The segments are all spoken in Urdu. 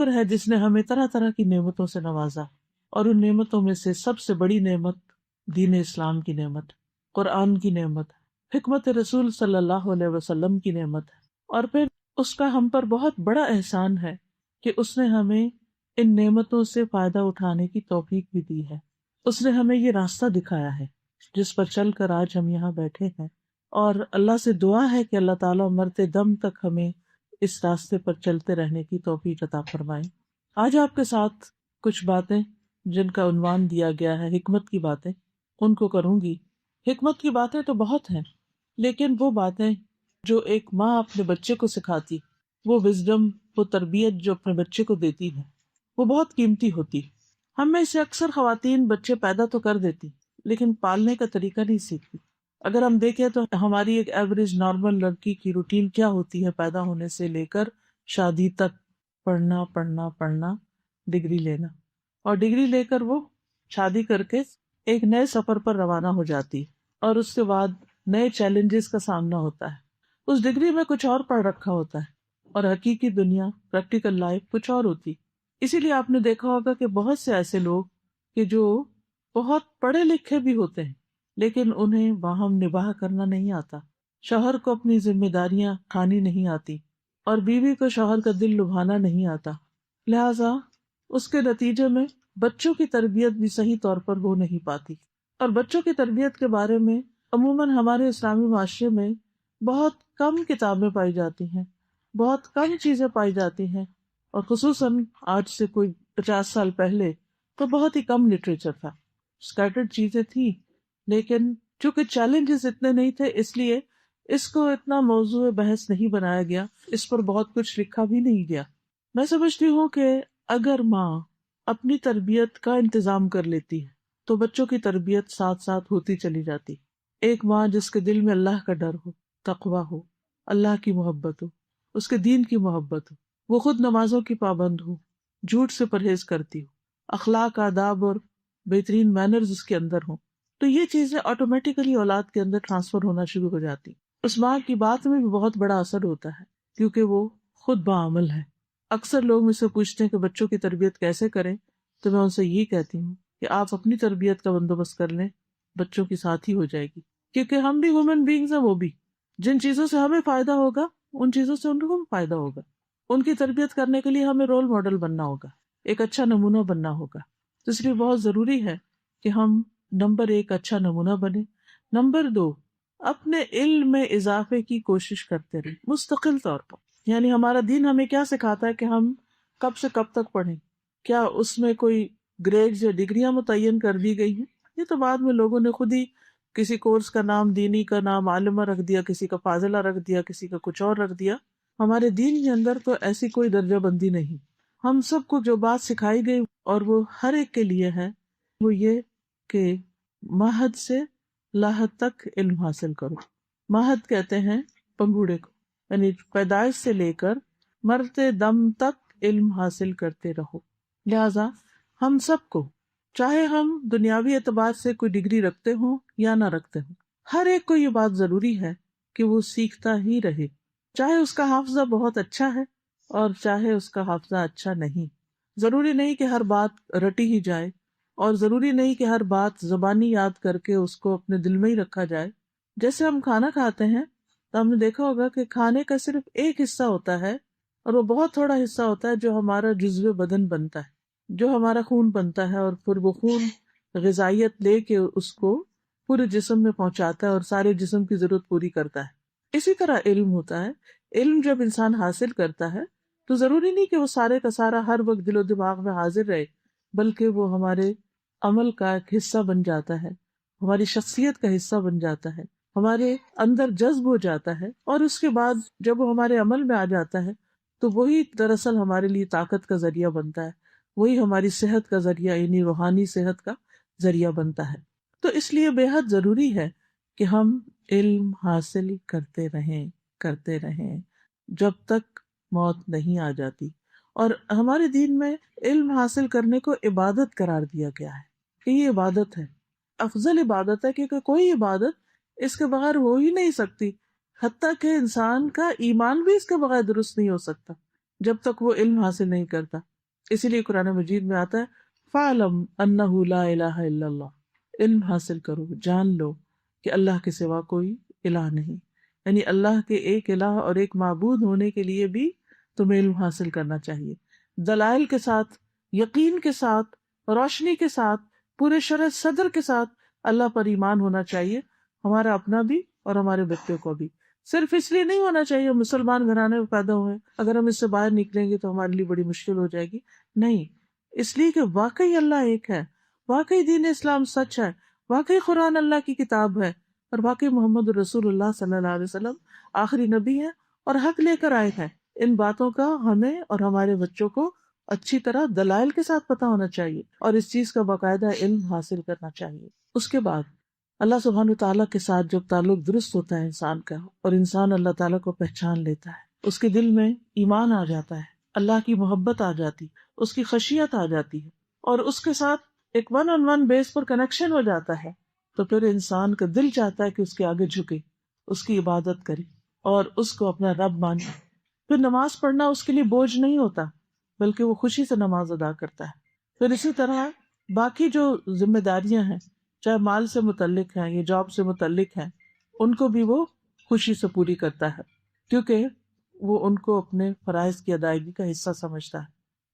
پر ہے جس نے ہمیں طرح طرح کی نعمتوں سے نوازا، اور ان نعمتوں میں سے سب سے بڑی نعمت دین اسلام کی نعمت، قرآن کی نعمت، حکمت رسول صلی اللہ علیہ وسلم کی نعمت ہے۔ اور پھر اس کا ہم پر بہت بڑا احسان ہے کہ اس نے ہمیں ان نعمتوں سے فائدہ اٹھانے کی توفیق بھی دی ہے۔ اس نے ہمیں یہ راستہ دکھایا ہے جس پر چل کر آج ہم یہاں بیٹھے ہیں، اور اللہ سے دعا ہے کہ اللہ تعالیٰ مرتے دم تک ہمیں اس راستے پر چلتے رہنے کی توفیق عطا فرمائے۔ آج آپ کے ساتھ کچھ باتیں جن کا عنوان دیا گیا ہے حکمت کی باتیں، ان کو کروں گی۔ حکمت کی باتیں تو بہت ہیں، لیکن وہ باتیں جو ایک ماں اپنے بچے کو سکھاتی، وہ وزڈم، وہ تربیت جو اپنے بچے کو دیتی ہے، وہ بہت قیمتی ہوتی۔ ہم میں سے اکثر خواتین بچے پیدا تو کر دیتی لیکن پالنے کا طریقہ نہیں سیکھتی۔ اگر ہم دیکھیں تو ہماری ایک ایوریج نارمل لڑکی کی روٹین کیا ہوتی ہے پیدا ہونے سے لے کر شادی تک؟ پڑھنا پڑھنا پڑھنا، ڈگری لینا، اور ڈگری لے کر وہ شادی کر کے ایک نئے سفر پر روانہ ہو جاتی، اور اس کے بعد نئے چیلنجز کا سامنا ہوتا ہے۔ اس ڈگری میں کچھ اور پڑھ رکھا ہوتا ہے اور حقیقی دنیا، پریکٹیکل لائف کچھ اور ہوتی۔ اسی لیے آپ نے دیکھا ہوگا کہ بہت سے ایسے لوگ کہ جو بہت پڑھے لکھے بھی ہوتے ہیں لیکن انہیں باہم نباہ کرنا نہیں آتا، شوہر کو اپنی ذمہ داریاں اٹھانی نہیں آتی، اور بیوی کو شوہر کا دل لبھانا نہیں آتا، لہذا اس کے نتیجے میں بچوں کی تربیت بھی صحیح طور پر ہو نہیں پاتی۔ اور بچوں کی تربیت کے بارے میں عموماً ہمارے اسلامی معاشرے میں بہت کم کتابیں پائی جاتی ہیں، بہت کم چیزیں پائی جاتی ہیں، اور خصوصاً آج سے کوئی 50 سال پہلے تو بہت ہی کم لٹریچر تھا، اسکیٹرڈ چیزیں تھیں، لیکن چونکہ چیلنجز اتنے نہیں تھے اس لیے اس کو اتنا موضوع بحث نہیں بنایا گیا، اس پر بہت کچھ لکھا بھی نہیں گیا۔ میں سمجھتی ہوں کہ اگر ماں اپنی تربیت کا انتظام کر لیتی ہے تو بچوں کی تربیت ساتھ ساتھ ہوتی چلی جاتی۔ ایک ماں جس کے دل میں اللہ کا ڈر ہو، تقویٰ ہو، اللہ کی محبت ہو، اس کے دین کی محبت ہو، وہ خود نمازوں کی پابند ہو، جھوٹ سے پرہیز کرتی ہو، اخلاق، آداب اور بہترین مینرز اس کے اندر ہوں، تو یہ چیزیں آٹومیٹیکلی اولاد کے اندر ٹرانسفر ہونا شروع ہو جاتی۔ اس ماں کی بات میں بھی بہت بڑا اثر ہوتا ہے کیونکہ وہ خود بعمل ہے۔ اکثر لوگ مجھ سے پوچھتے ہیں کہ بچوں کی تربیت کیسے کریں، تو میں ان سے یہ کہتی ہوں کہ آپ اپنی تربیت کا بندوبست کر لیں، بچوں کی ساتھ ہی ہو جائے گی، کیونکہ ہم بھی ہیومن بینگز ہیں، وہ بھی جن چیزوں سے ہمیں فائدہ ہوگا ان چیزوں سے ان کو بھی فائدہ ہوگا۔ ان کی تربیت کرنے کے لیے ہمیں رول ماڈل بننا ہوگا، ایک اچھا نمونہ بننا ہوگا، تو اس لیے بہت ضروری ہے کہ ہم نمبر 1 اچھا نمونہ بنے، نمبر 2 اپنے علم میں اضافے کی کوشش کرتے رہیں مستقل طور پر۔ یعنی ہمارا دین ہمیں کیا سکھاتا ہے کہ ہم کب سے کب تک پڑھیں، کیا اس میں کوئی گریڈز یا ڈگریاں متعین کر دی گئی ہیں؟ یہ تو بعد میں لوگوں نے خود ہی کسی کورس کا نام دینی کا نام عالمہ رکھ دیا، کسی کا فاضلہ رکھ دیا، کسی کا کچھ اور رکھ دیا۔ ہمارے دین کے اندر تو ایسی کوئی درجہ بندی نہیں۔ ہم سب کو جو بات سکھائی گئی اور وہ ہر ایک کے لیے ہے، وہ یہ کہ مہد سے لاحد تک علم حاصل کرو۔ مہد کہتے ہیں پنگوڑے کو، یعنی پیدائش سے لے کر مرتے دم تک علم حاصل کرتے رہو۔ لہذا ہم سب کو، چاہے ہم دنیاوی اعتبار سے کوئی ڈگری رکھتے ہوں یا نہ رکھتے ہوں، ہر ایک کو یہ بات ضروری ہے کہ وہ سیکھتا ہی رہے، چاہے اس کا حافظہ بہت اچھا ہے اور چاہے اس کا حافظہ اچھا نہیں۔ ضروری نہیں کہ ہر بات رٹی ہی جائے، اور ضروری نہیں کہ ہر بات زبانی یاد کر کے اس کو اپنے دل میں ہی رکھا جائے۔ جیسے ہم کھانا کھاتے ہیں تو ہم نے دیکھا ہوگا کہ کھانے کا صرف ایک حصہ ہوتا ہے، اور وہ بہت تھوڑا حصہ ہوتا ہے جو ہمارا جزو بدن بنتا ہے، جو ہمارا خون بنتا ہے، اور پھر وہ خون غذائیت لے کے اس کو پورے جسم میں پہنچاتا ہے اور سارے جسم کی ضرورت پوری کرتا ہے۔ اسی طرح علم ہوتا ہے، علم جب انسان حاصل کرتا ہے تو ضروری نہیں کہ وہ سارے کا سارا ہر وقت دل و دماغ میں حاضر رہے، بلکہ وہ ہمارے عمل کا ایک حصہ بن جاتا ہے، ہماری شخصیت کا حصہ بن جاتا ہے، ہمارے اندر جذب ہو جاتا ہے، اور اس کے بعد جب وہ ہمارے عمل میں آ جاتا ہے تو وہی دراصل ہمارے لیے طاقت کا ذریعہ بنتا ہے، وہی ہماری صحت کا ذریعہ، یعنی روحانی صحت کا ذریعہ بنتا ہے۔ تو اس لیے بے حد ضروری ہے کہ ہم علم حاصل کرتے رہیں جب تک موت نہیں آ جاتی۔ اور ہمارے دین میں علم حاصل کرنے کو عبادت قرار دیا گیا ہے کہ یہ عبادت ہے، افضل عبادت ہے، کیونکہ کوئی عبادت اس کے بغیر ہو ہی نہیں سکتی، حتیٰ کہ انسان کا ایمان بھی اس کے بغیر درست نہیں ہو سکتا جب تک وہ علم حاصل نہیں کرتا۔ اسی لیے قرآن مجید میں آتا ہے فَعْلَمْ أَنَّهُ لَا إِلَهَ إِلَّا اللَّهُ، علم حاصل کرو، جان لو کہ اللہ کے سوا کوئی الہ نہیں، یعنی اللہ کے ایک الہ اور ایک معبود ہونے کے لیے بھی تمہیں علم حاصل کرنا چاہیے، دلائل کے ساتھ، یقین کے ساتھ، روشنی کے ساتھ، پورے شرح صدر کے ساتھ اللہ پر ایمان ہونا چاہیے، ہمارا اپنا بھی اور ہمارے بچوں کو بھی۔ صرف اس لیے نہیں ہونا چاہیے ہم مسلمان گھرانے میں پیدا ہوئے، اگر ہم اس سے باہر نکلیں گے تو ہمارے لیے بڑی مشکل ہو جائے گی، نہیں، اس لیے کہ واقعی اللہ ایک ہے، واقعی دین اسلام سچ ہے، واقعی قرآن اللہ کی کتاب ہے، اور واقعی محمد رسول اللہ صلی اللہ علیہ وسلم آخری نبی ہے اور حق لے کر آئے ہیں۔ ان باتوں کا ہمیں اور ہمارے بچوں کو اچھی طرح دلائل کے ساتھ پتہ ہونا چاہیے اور اس چیز کا باقاعدہ علم حاصل کرنا چاہیے۔ اس کے بعد اللہ سبحانہ تعالیٰ کے ساتھ جب تعلق درست ہوتا ہے انسان کا اور انسان اللہ تعالیٰ کو پہچان لیتا ہے، اس کے دل میں ایمان آ جاتا ہے، اللہ کی محبت آ جاتی، اس کی خشیت آ جاتی ہے، اور اس کے ساتھ ایک ون آن ون بیس پر کنیکشن ہو جاتا ہے، تو پھر انسان کا دل چاہتا ہے کہ اس کے آگے جھکے، اس کی عبادت کرے اور اس کو اپنا رب مانے۔ پھر نماز پڑھنا اس کے لیے بوجھ نہیں ہوتا، بلکہ وہ خوشی سے نماز ادا کرتا ہے۔ پھر اسی طرح باقی جو ذمہ داریاں ہیں، چاہے مال سے متعلق ہیں یا جاب سے متعلق ہیں، ان کو بھی وہ خوشی سے پوری کرتا ہے، کیونکہ وہ ان کو اپنے فرائض کی ادائیگی کا حصہ سمجھتا ہے۔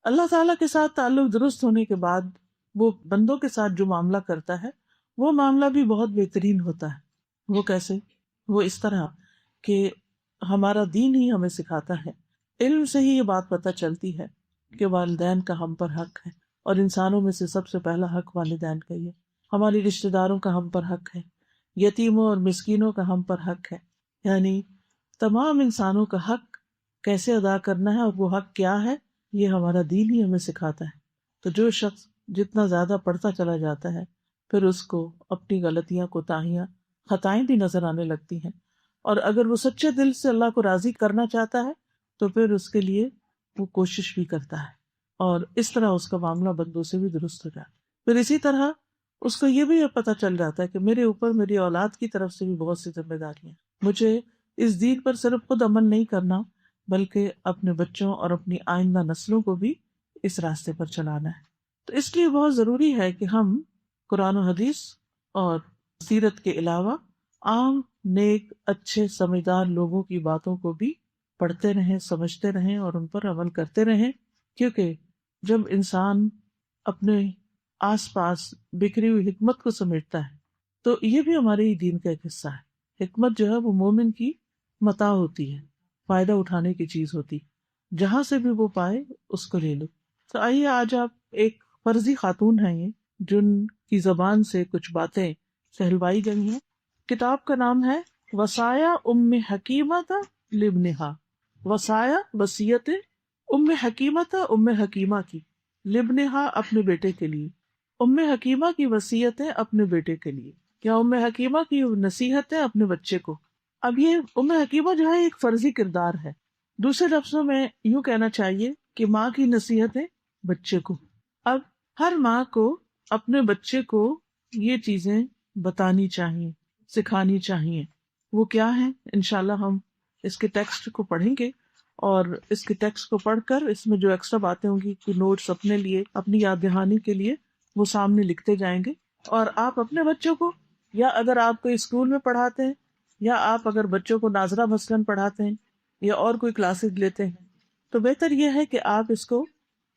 اللہ تعالیٰ کے ساتھ تعلق درست ہونے کے بعد وہ بندوں کے ساتھ جو معاملہ کرتا ہے وہ معاملہ بھی بہت بہترین ہوتا ہے۔ وہ کیسے؟ وہ اس طرح کہ ہمارا دین ہی ہمیں سکھاتا ہے، علم سے ہی یہ بات پتہ چلتی ہے کہ والدین کا ہم پر حق ہے، اور انسانوں میں سے سب سے پہلا حق والدین کا ہی ہے۔ ہماری رشتہ داروں کا ہم پر حق ہے، یتیموں اور مسکینوں کا ہم پر حق ہے، یعنی تمام انسانوں کا حق کیسے ادا کرنا ہے اور وہ حق کیا ہے، یہ ہمارا دین ہی ہمیں سکھاتا ہے۔ تو جو شخص جتنا زیادہ پڑھتا چلا جاتا ہے پھر اس کو اپنی غلطیاں، کوتاہیاں، خطائیں بھی نظر آنے لگتی ہیں، اور اگر وہ سچے دل سے اللہ کو راضی کرنا چاہتا ہے تو پھر اس کے لیے وہ کوشش بھی کرتا ہے، اور اس طرح اس کا معاملہ بندوں سے بھی درست ہو جاتا ہے۔ پھر اسی طرح اس کو یہ بھی پتہ چل جاتا ہے کہ میرے اوپر میری اولاد کی طرف سے بھی بہت سی ذمہ داریاں ہیں، مجھے اس دین پر صرف خود عمل نہیں کرنا بلکہ اپنے بچوں اور اپنی آئندہ نسلوں کو بھی اس راستے پر چلانا ہے۔ تو اس لیے بہت ضروری ہے کہ ہم قرآن و حدیث اور سیرت کے علاوہ عام نیک اچھے سمجھدار لوگوں کی باتوں کو بھی پڑھتے رہیں، سمجھتے رہیں اور ان پر عمل کرتے رہیں، کیونکہ جب انسان اپنے آس پاس بکھری ہوئی حکمت کو سمیٹتا ہے تو یہ بھی ہمارے ہی دین کا ایک حصہ ہے۔ حکمت جو ہے وہ مومن کی متاع ہوتی ہے، فائدہ اٹھانے کی چیز ہوتی، جہاں سے بھی وہ پائے اس کو لے لو۔ تو آئیے آج آپ ایک فرضی خاتون ہیں یہ جن کی زبان سے کچھ باتیں کہلوائی گئی ہیں۔ کتاب کا نام ہے وصایا ام حکیمۃ لابنہا، وصایا وصیت ام حکیمۃ، ام حکیمہ کی، لابنہا اپنے بیٹے کے لیے، ام حکیمہ کی وصیتیں اپنے بیٹے کے لیے، یا ام حکیمہ کی نصیحتیں اپنے بچے کو۔ اب یہ ام حکیمہ جو ہے ایک فرضی کردار ہے، دوسرے لفظوں میں یوں کہنا چاہیے کہ ماں کی نصیحتیں بچے کو۔ اب ہر ماں کو اپنے بچے کو یہ چیزیں بتانی چاہیے، سکھانی چاہیے۔ وہ کیا ہیں؟ انشاءاللہ ہم اس کے ٹیکسٹ کو پڑھیں گے، اور اس کے ٹیکسٹ کو پڑھ کر اس میں جو ایکسٹرا باتیں ہوں گی کہ نوٹس اپنے لیے، اپنی یاد دہانی کے لیے وہ سامنے لکھتے جائیں گے، اور آپ اپنے بچوں کو، یا اگر آپ کوئی اسکول میں پڑھاتے ہیں، یا آپ اگر بچوں کو ناظرہ مثلاً پڑھاتے ہیں یا اور کوئی کلاسز لیتے ہیں، تو بہتر یہ ہے کہ آپ اس کو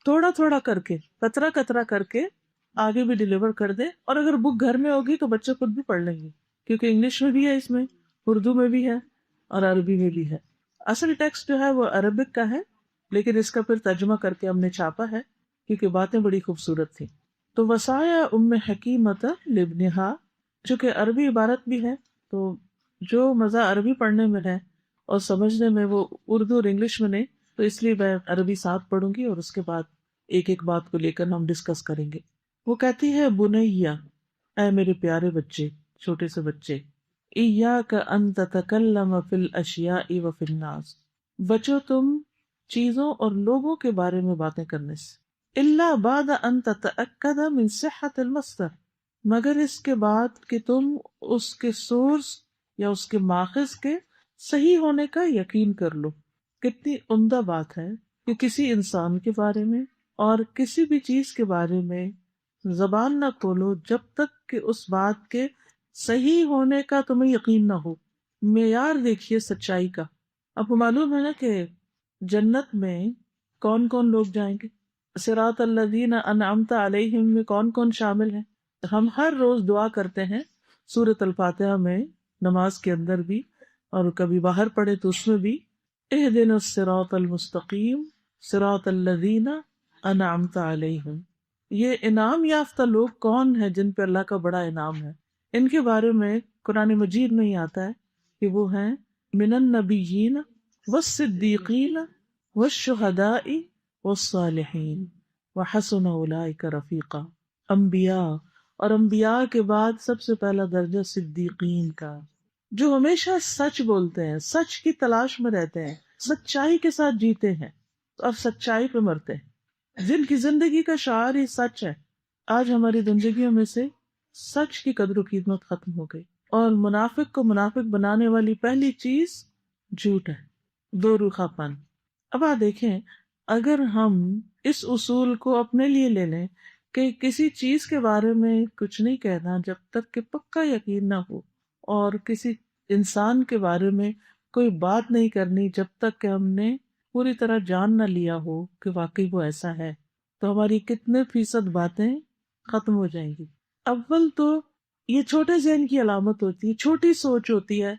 تھوڑا تھوڑا کر کے، قطرہ قطرہ کر کے آگے بھی ڈیلیور کر دیں، اور اگر بک گھر میں ہوگی تو بچے خود بھی پڑھ لیں گے، کیونکہ انگلش میں بھی ہے، اس میں اردو میں بھی ہے اور عربی میں بھی ہے۔ اصل ٹیکسٹ جو ہے وہ عربک کا ہے، لیکن اس کا پھر ترجمہ کر کے ہم نے چھاپا ہے کیونکہ باتیں بڑی خوبصورت تھیں۔ تو وصایا ام حکیمۃ لابنہا، چونکہ عربی عبارت بھی ہے تو جو مزہ عربی پڑھنے میں ہے اور سمجھنے میں وہ اردو اور انگلش میں نہیں، تو اس لیے میں عربی ساتھ پڑھوں گی اور اس کے بعد ایک ایک بات کو لے کر ہم ڈسکس کریں گے۔ وہ کہتی ہے بنیا، اے میرے پیارے بچے، چھوٹے سے بچے، ایاک ان تتکلم فی الاشیاء وفی الناس، بچو تم چیزوں اور لوگوں کے بارے میں باتیں کرنے سے، الا بعد ان تتأکد من صحت المصدر، مگر اس کے بعد کہ تم اس کے سورس یا اس کے ماخذ کے صحیح ہونے کا یقین کر لو۔ کتنی عمدہ بات ہے کہ کسی انسان کے بارے میں اور کسی بھی چیز کے بارے میں زبان نہ کھولو جب تک کہ اس بات کے صحیح ہونے کا تمہیں یقین نہ ہو۔ معیار دیکھیے سچائی کا۔ آپ کو معلوم ہے نا کہ جنت میں کون کون لوگ جائیں گے؟ صراط الذین انعمت علیہم میں کون کون شامل ہیں؟ ہم ہر روز دعا کرتے ہیں سورۃ الفاتحہ میں، نماز کے اندر بھی، اور کبھی باہر پڑھے تو اس میں بھی، اہدنا الصراط المستقیم صراط الذین انعمت علیہم۔ یہ انعام یافتہ لوگ کون ہیں جن پہ اللہ کا بڑا انعام ہے؟ ان کے بارے میں قرآن مجید میں ہی آتا ہے کہ وہ ہیں من النبیین والصدیقین والشہداء والصالحین وحسن اولئک رفیقا۔ انبیاء، اور انبیاء کے بعد سب سے پہلا درجہ صدیقین کا، جو ہمیشہ سچ بولتے ہیں، سچ کی تلاش میں رہتے ہیں، سچائی کے ساتھ جیتے ہیں اور سچائی پہ مرتے ہیں، جن کی زندگی کا شعار ہی سچ ہے۔ آج ہماری زندگیوں میں سے سچ کی قدر و قیمت ختم ہو گئی، اور منافق کو منافق بنانے والی پہلی چیز جھوٹ ہے، دو روخا پن۔ اب آپ دیکھیں، اگر ہم اس اصول کو اپنے لیے لے لیں کہ کسی چیز کے بارے میں کچھ نہیں کہنا جب تک کہ پکا یقین نہ ہو، اور کسی انسان کے بارے میں کوئی بات نہیں کرنی جب تک کہ ہم نے پوری طرح جان نہ لیا ہو کہ واقعی وہ ایسا ہے، تو ہماری کتنے فیصد باتیں ختم ہو جائیں گی۔ اول تو یہ چھوٹے ذہن کی علامت ہوتی ہے، چھوٹی سوچ ہوتی ہے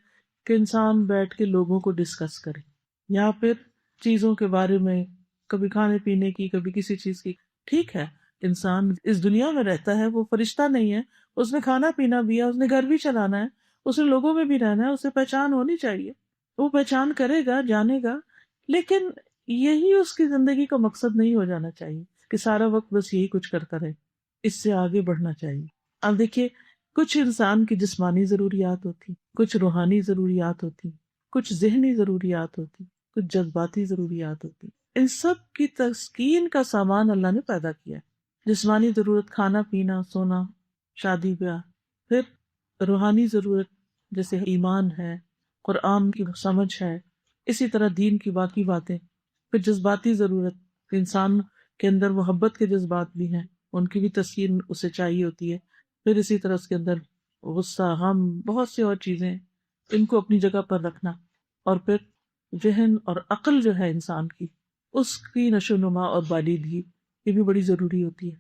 کہ انسان بیٹھ کے لوگوں کو ڈسکس کرے، یا پھر چیزوں کے بارے میں، کبھی کھانے پینے کی، کبھی کسی چیز کی۔ ٹھیک ہے، انسان اس دنیا میں رہتا ہے، وہ فرشتہ نہیں ہے، اس نے کھانا پینا بھی ہے، اس نے گھر بھی چلانا ہے، اس نے لوگوں میں بھی رہنا ہے، اسے پہچان ہونی چاہیے، وہ پہچان کرے گا، جانے گا، لیکن یہی اس کی زندگی کا مقصد نہیں ہو جانا چاہیے کہ سارا وقت بس یہی کچھ کرتا رہے، اس سے آگے بڑھنا چاہیے۔ اب دیکھیے، کچھ انسان کی جسمانی ضروریات ہوتی، کچھ روحانی ضروریات ہوتی، کچھ ذہنی ضروریات ہوتی، کچھ جذباتی ضروریات ہوتی۔ ان سب کی تسکین کا سامان اللہ نے پیدا کیا ہے۔ جسمانی ضرورت کھانا پینا، سونا، شادی بیاہ، پھر روحانی ضرورت جیسے ایمان ہے، قرآن کی سمجھ ہے، اسی طرح دین کی باقی باتیں۔ پھر جذباتی ضرورت، انسان کے اندر محبت کے جذبات بھی ہیں، ان کی بھی تسکین اسے چاہیے ہوتی ہے۔ پھر اسی طرح اس کے اندر غصہ، غم، بہت سی اور چیزیں، ان کو اپنی جگہ پر رکھنا۔ اور پھر ذہن اور عقل جو ہے انسان کی، اس کی نشو و نما اور بالیدگی، یہ بھی بڑی ضروری ہوتی ہے،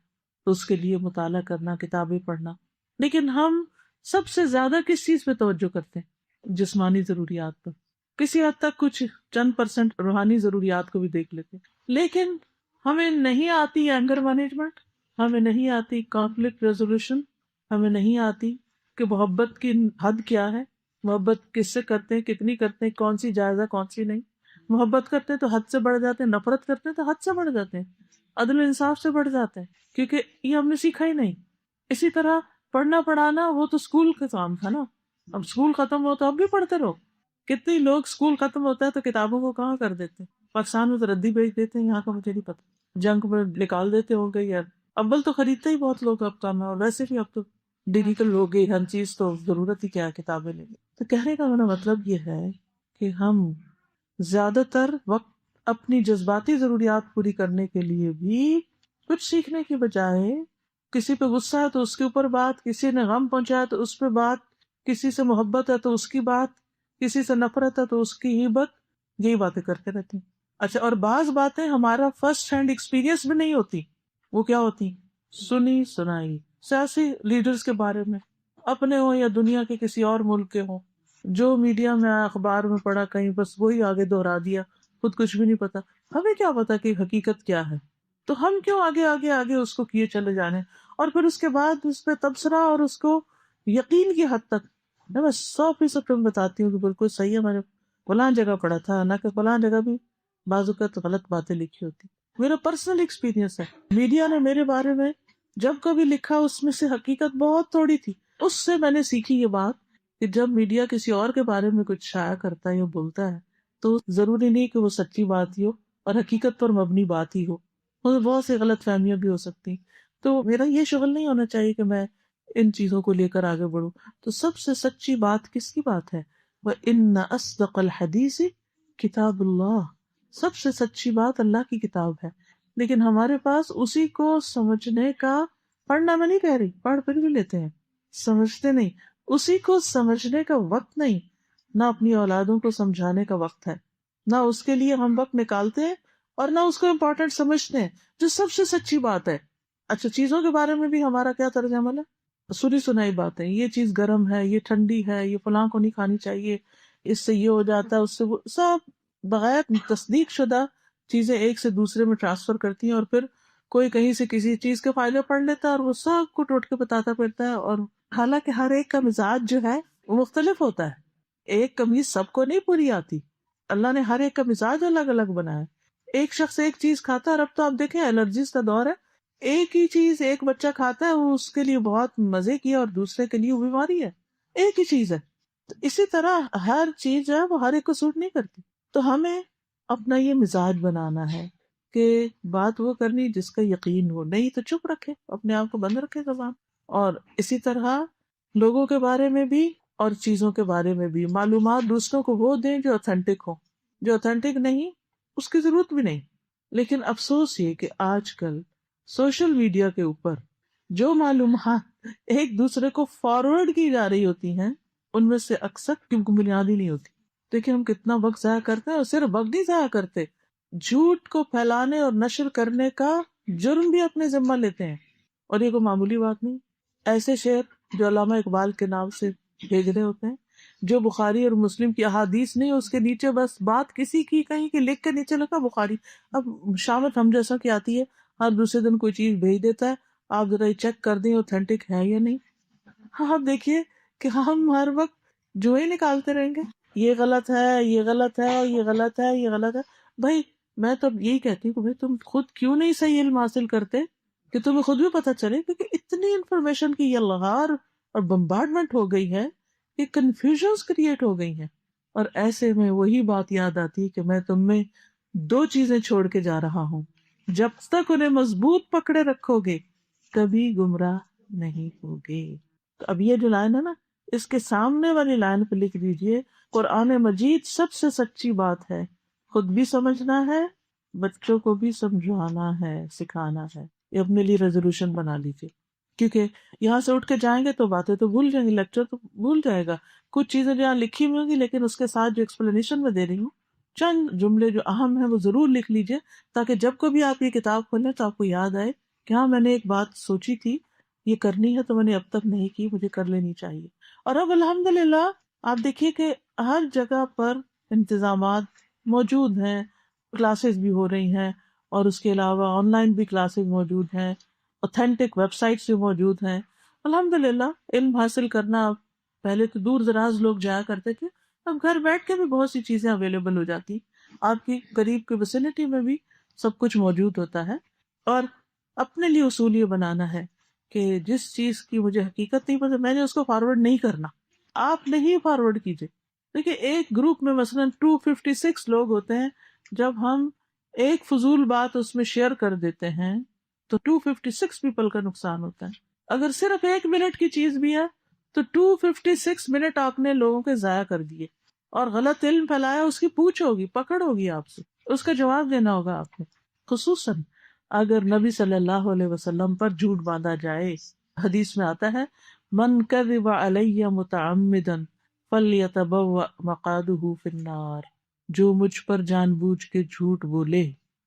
تو اس کے لیے مطالعہ کرنا، کتابیں پڑھنا۔ لیکن ہم سب سے زیادہ کس چیز پہ توجہ کرتے ہیں؟ جسمانی ضروریات پر، کسی حد تک کچھ چند پرسنٹ روحانی ضروریات کو بھی دیکھ لیتے ہیں، لیکن ہمیں نہیں آتی اینگر مینجمنٹ، ہمیں نہیں آتی کانفلکٹ ریزولوشن، ہمیں نہیں آتی کہ محبت کی حد کیا ہے، محبت کس سے کرتے ہیں، کتنی کرتے ہیں، کون سی جائز ہے، کون سی نہیں۔ محبت کرتے ہیں تو حد سے بڑھ جاتے ہیں، نفرت کرتے ہیں تو حد سے بڑھ جاتے ہیں، عدل و انصاف سے بڑھ جاتے ہیں، کیونکہ یہ ہم نے سیکھا ہی نہیں۔ اسی طرح پڑھنا پڑھانا، وہ تو اسکول کا کام تھا نا، اب اسکول ختم ہو تو اب بھی پڑھتے رہو۔ کتنے لوگ اسکول ختم ہوتا ہے تو کتابوں کو کہاں کر دیتے ہیں، پاکستان میں تو ردی بیچ دیتے ہیں، یہاں کا مجھے نہیں پتا، جنگ میں نکال دیتے ہوں گے، یا اول تو خریدتے ہی بہت لوگ اب کام ہے، اور ویسے بھی اب تو ڈیجیٹل ہو گئی ہر چیز، تو ضرورت ہی کیا ہے کتابیں لینے۔ تو کہنے کا میرا مطلب یہ ہے کہ ہم زیادہ تر وقت اپنی جذباتی ضروریات پوری کرنے کے لیے بھی کچھ سیکھنے کی بجائے، کسی پہ غصہ ہے تو اس کے اوپر بات، کسی نے غم پہنچایا تو اس پہ بات، کسی سے محبت ہے تو اس کی بات، کسی سے نفرت ہے تو اس کی غیبت، یہی باتیں کرتے رہتے ہیں۔ اچھا، اور بعض باتیں ہمارا فرسٹ ہینڈ ایکسپیرینس بھی نہیں ہوتی، وہ کیا ہوتی؟ سنی سنائی، سیاسی لیڈرز کے بارے میں، اپنے ہوں یا دنیا کے کسی اور ملک کے ہوں، جو میڈیا میں آیا، اخبار میں پڑھا کہیں، بس وہی آگے دہرا دیا، خود کچھ بھی نہیں پتا۔ ہمیں کیا پتا کہ حقیقت کیا ہے؟ تو ہم کیوں آگے آگے آگے اس کو کیے چلے جانے، اور پھر اس کے بعد اس پہ تبصرہ اور اس کو یقین کی حد تک، میں بس 100% تمہیں بتاتی ہوں کہ بالکل صحیح ہے، میں نے فلاں جگہ پڑھا تھا، نہ کہ فلاں جگہ بھی بعض اوقات غلط باتیں لکھی ہوتی۔ میرا پرسنل ایکسپیرینس ہے، میڈیا نے میرے بارے میں جب کبھی لکھا اس میں سے حقیقت بہت تھوڑی تھی۔ اس سے میں نے سیکھی یہ بات کہ جب میڈیا کسی اور کے بارے میں کچھ شائع کرتا ہے یا بولتا ہے تو ضروری نہیں کہ وہ سچی بات ہی ہو اور حقیقت پر مبنی بات ہی ہو، بہت سی غلط فہمیاں بھی ہو سکتی۔ تو میرا یہ شغل نہیں ہونا چاہیے کہ میں ان چیزوں کو لے کر آگے بڑھوں۔ تو سب سے سچی بات کس کی بات ہے؟ وَإِنَّ أَصْدَقَ الْحَدِيثِ كِتَابُ اللَّهِ، سب سے سچی بات اللہ کی کتاب ہے۔ لیکن ہمارے پاس اسی کو سمجھنے کا، پڑھنا میں نہیں کہہ رہی، پڑھ پھر بھی لیتے ہیں، سمجھتے نہیں، اسی کو سمجھنے کا وقت نہیں، نہ اپنی اولادوں کو سمجھانے کا وقت ہے، نہ اس کے لیے ہم وقت نکالتے ہیں، اور نہ اس کو امپورٹنٹ سمجھتے ہیں، جو سب سے سچی بات ہے۔ اچھا، چیزوں کے بارے میں بھی ہمارا کیا طرز عمل ہے؟ سنی سنائی باتیں، یہ چیز گرم ہے، یہ ٹھنڈی ہے، یہ فلاں کو نہیں کھانی چاہیے، اس سے یہ ہو جاتا ہے، اس سے وہ، سب بغیر تصدیق شدہ چیزیں ایک سے دوسرے میں ٹرانسفر کرتی ہیں، اور پھر کوئی کہیں سے کسی چیز کے فائدے پڑھ لیتا ہے اور وہ سب کو ٹوٹ کے بتاتا پھرتا ہے، اور حالانکہ ہر ایک کا مزاج جو ہے وہ مختلف ہوتا ہے، ایک قمیض سب کو نہیں پوری آتی، اللہ نے ہر ایک کا مزاج الگ الگ بنایا ہے۔ ایک شخص ایک چیز کھاتا ہے، اور اب تو آپ دیکھیں الرجیز کا دور ہے، ایک ہی چیز ایک بچہ کھاتا ہے، وہ اس کے لیے بہت مزے کی ہے، اور دوسرے کے لیے وہ بیماری ہے، ایک ہی چیز ہے۔ تو اسی طرح ہر چیز جو ہے وہ ہر ایک کو سوٹ نہیں کرتی، تو ہمیں اپنا یہ مزاج بنانا ہے کہ بات وہ کرنی جس کا یقین ہو، نہیں تو چپ رکھے، اپنے آپ کو بند رکھے زبان۔ اور اسی طرح لوگوں کے بارے میں بھی اور چیزوں کے بارے میں بھی معلومات دوسروں کو وہ دیں جو اوتھینٹک ہو، جو اوتھینٹک نہیں اس کی ضرورت بھی نہیں۔ لیکن افسوس یہ کہ آج کل سوشل میڈیا کے اوپر جو معلومات ایک دوسرے کو فارورڈ کی جا رہی ہوتی ہیں، ان میں سے اکثر کی بنیادی نہیں ہوتی۔ دیکھیں ہم کتنا وقت ضائع کرتے ہیں، اور صرف وقت نہیں ضائع کرتے، جھوٹ کو پھیلانے اور نشر کرنے کا جرم بھی اپنے ذمہ لیتے ہیں، اور یہ کوئی معمولی بات نہیں۔ ایسے شعر جو علامہ اقبال کے نام سے بھیج رہے ہوتے ہیں، جو بخاری اور مسلم کی احادیث نہیں، اس کے نیچے بس بات کسی کی کہیں کی لکھ کے نیچے لگا بخاری۔ اب شامت ہم جیسا کی آتی ہے، ہر دوسرے دن کوئی چیز بھیج دیتا ہے، آپ ذرا یہ چیک کر دیں اوتھینٹک ہے یا نہیں۔ ہاں آپ دیکھیے کہ ہم ہر وقت جو ہی نکالتے رہیں گے، یہ غلط ہے، یہ غلط ہے، یہ غلط ہے، یہ غلط ہے۔ بھائی میں تو اب یہی کہتی ہوں کہ بھائی تم خود کیوں نہیں صحیح علم حاصل کرتے کہ تمہیں خود بھی پتہ چلے، کیونکہ اتنی انفارمیشن کی یہ لغار اور بمبارڈمنٹ ہو گئی ہے کہ کنفیوژنس کریٹ ہو گئی ہیں۔ اور ایسے میں وہی بات یاد آتی کہ میں تم میں دو چیزیں چھوڑ کے جا رہا ہوں، جب تک انہیں مضبوط پکڑے رکھو گے کبھی گمراہ نہیں ہوگے۔ تو اب یہ جو لائن ہے نا، اس کے سامنے والی لائن پہ لکھ دیجئے، قرآن مجید سب سے سچی بات ہے، خود بھی سمجھنا ہے، بچوں کو بھی سمجھانا ہے، سکھانا ہے۔ یہ اپنے لیے ریزولوشن بنا لیجیے، کیونکہ یہاں سے اٹھ کے جائیں گے تو باتیں تو بھول جائیں گے، لیکچر تو بھول جائے گا، کچھ چیزیں جو یہاں لکھی ہوئی ہوں گی، لیکن اس کے ساتھ جو ایکسپلینیشن میں دے رہی ہوں، چند جملے جو اہم ہیں وہ ضرور لکھ لیجئے، تاکہ جب کبھی آپ یہ کتاب کھولیں تو آپ کو یاد آئے کہ ہاں میں نے ایک بات سوچی تھی، یہ کرنی ہے تو میں نے اب تک نہیں کی، مجھے کر لینی چاہیے۔ اور اب الحمدللہ آپ دیکھیے کہ ہر جگہ پر انتظامات موجود ہیں، کلاسز بھی ہو رہی ہیں، اور اس کے علاوہ آن لائن بھی کلاسز موجود ہیں، اوتھینٹک ویب سائٹس بھی موجود ہیں۔ الحمدللہ علم حاصل کرنا، اب پہلے تو دور دراز لوگ جایا کرتے تھے، اب گھر بیٹھ کے بھی بہت سی چیزیں اویلیبل ہو جاتی، آپ کی قریب کی وسینٹی میں بھی سب کچھ موجود ہوتا ہے۔ اور اپنے لیے اصول یہ بنانا ہے کہ جس چیز کی مجھے حقیقت نہیں پتہ میں نے اس کو فارورڈ نہیں کرنا، آپ نہیں فارورڈ کیجیے۔ دیکھیے ایک گروپ میں مثلا 256 لوگ ہوتے ہیں، جب ہم ایک فضول بات اس میں شیئر کر دیتے ہیں تو 256 پیپل کا نقصان ہوتا ہے۔ اگر صرف 1 منٹ کی چیز بھی ہے تو 256 منٹ آپ نے لوگوں کے ضائع کر دیے، اور غلط علم پھیلایا، اس کی پوچھ ہوگی، پکڑ ہوگی آپ سے، اس کا جواب دینا ہوگا آپ نے، خصوصاً اگر نبی صلی اللہ علیہ وسلم پر جھوٹ باندھا جائے۔ حدیث میں آتا ہے من کذب علی متعمدا فلیتبوأ مقعدہ فی النار، جو مجھ پر جان بوجھ کے جھوٹ بولے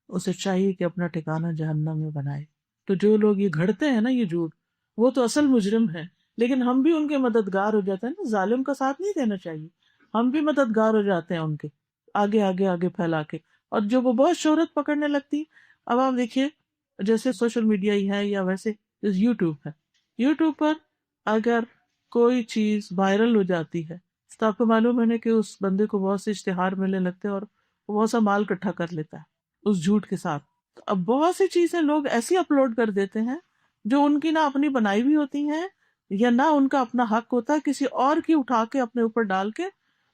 اسے چاہیے کہ اپنا ٹھکانہ جہنم میں بنائے۔ تو جو لوگ یہ گھڑتے ہیں نا یہ جھوٹ، وہ تو اصل مجرم ہے، لیکن ہم بھی ان کے مددگار ہو جاتے ہیں نا، ظالم کا ساتھ نہیں دینا چاہیے، ہم بھی مددگار ہو جاتے ہیں ان کے، آگے آگے آگے پھیلا کے۔ اور جو وہ بہت شہرت پکڑنے لگتی، اب آپ دیکھیے جیسے سوشل میڈیا ہی ہے یا ویسے یوٹیوب ہے، یوٹیوب پر اگر کوئی چیز وائرل ہو جاتی ہے تو آپ کو معلوم ہے نا کہ اس بندے کو بہت سے اشتہار ملنے لگتے ہیں، اور وہ بہت سا مال اکٹھا کر لیتا ہے اس جھوٹ کے ساتھ۔ تو اب بہت سی چیزیں لوگ ایسی اپلوڈ کر دیتے ہیں جو ان کی نہ اپنی بنائی ہوئی ہوتی ہیں، یا نہ ان کا اپنا حق ہوتا ہے، کسی اور کی اٹھا کے اپنے اوپر ڈال کے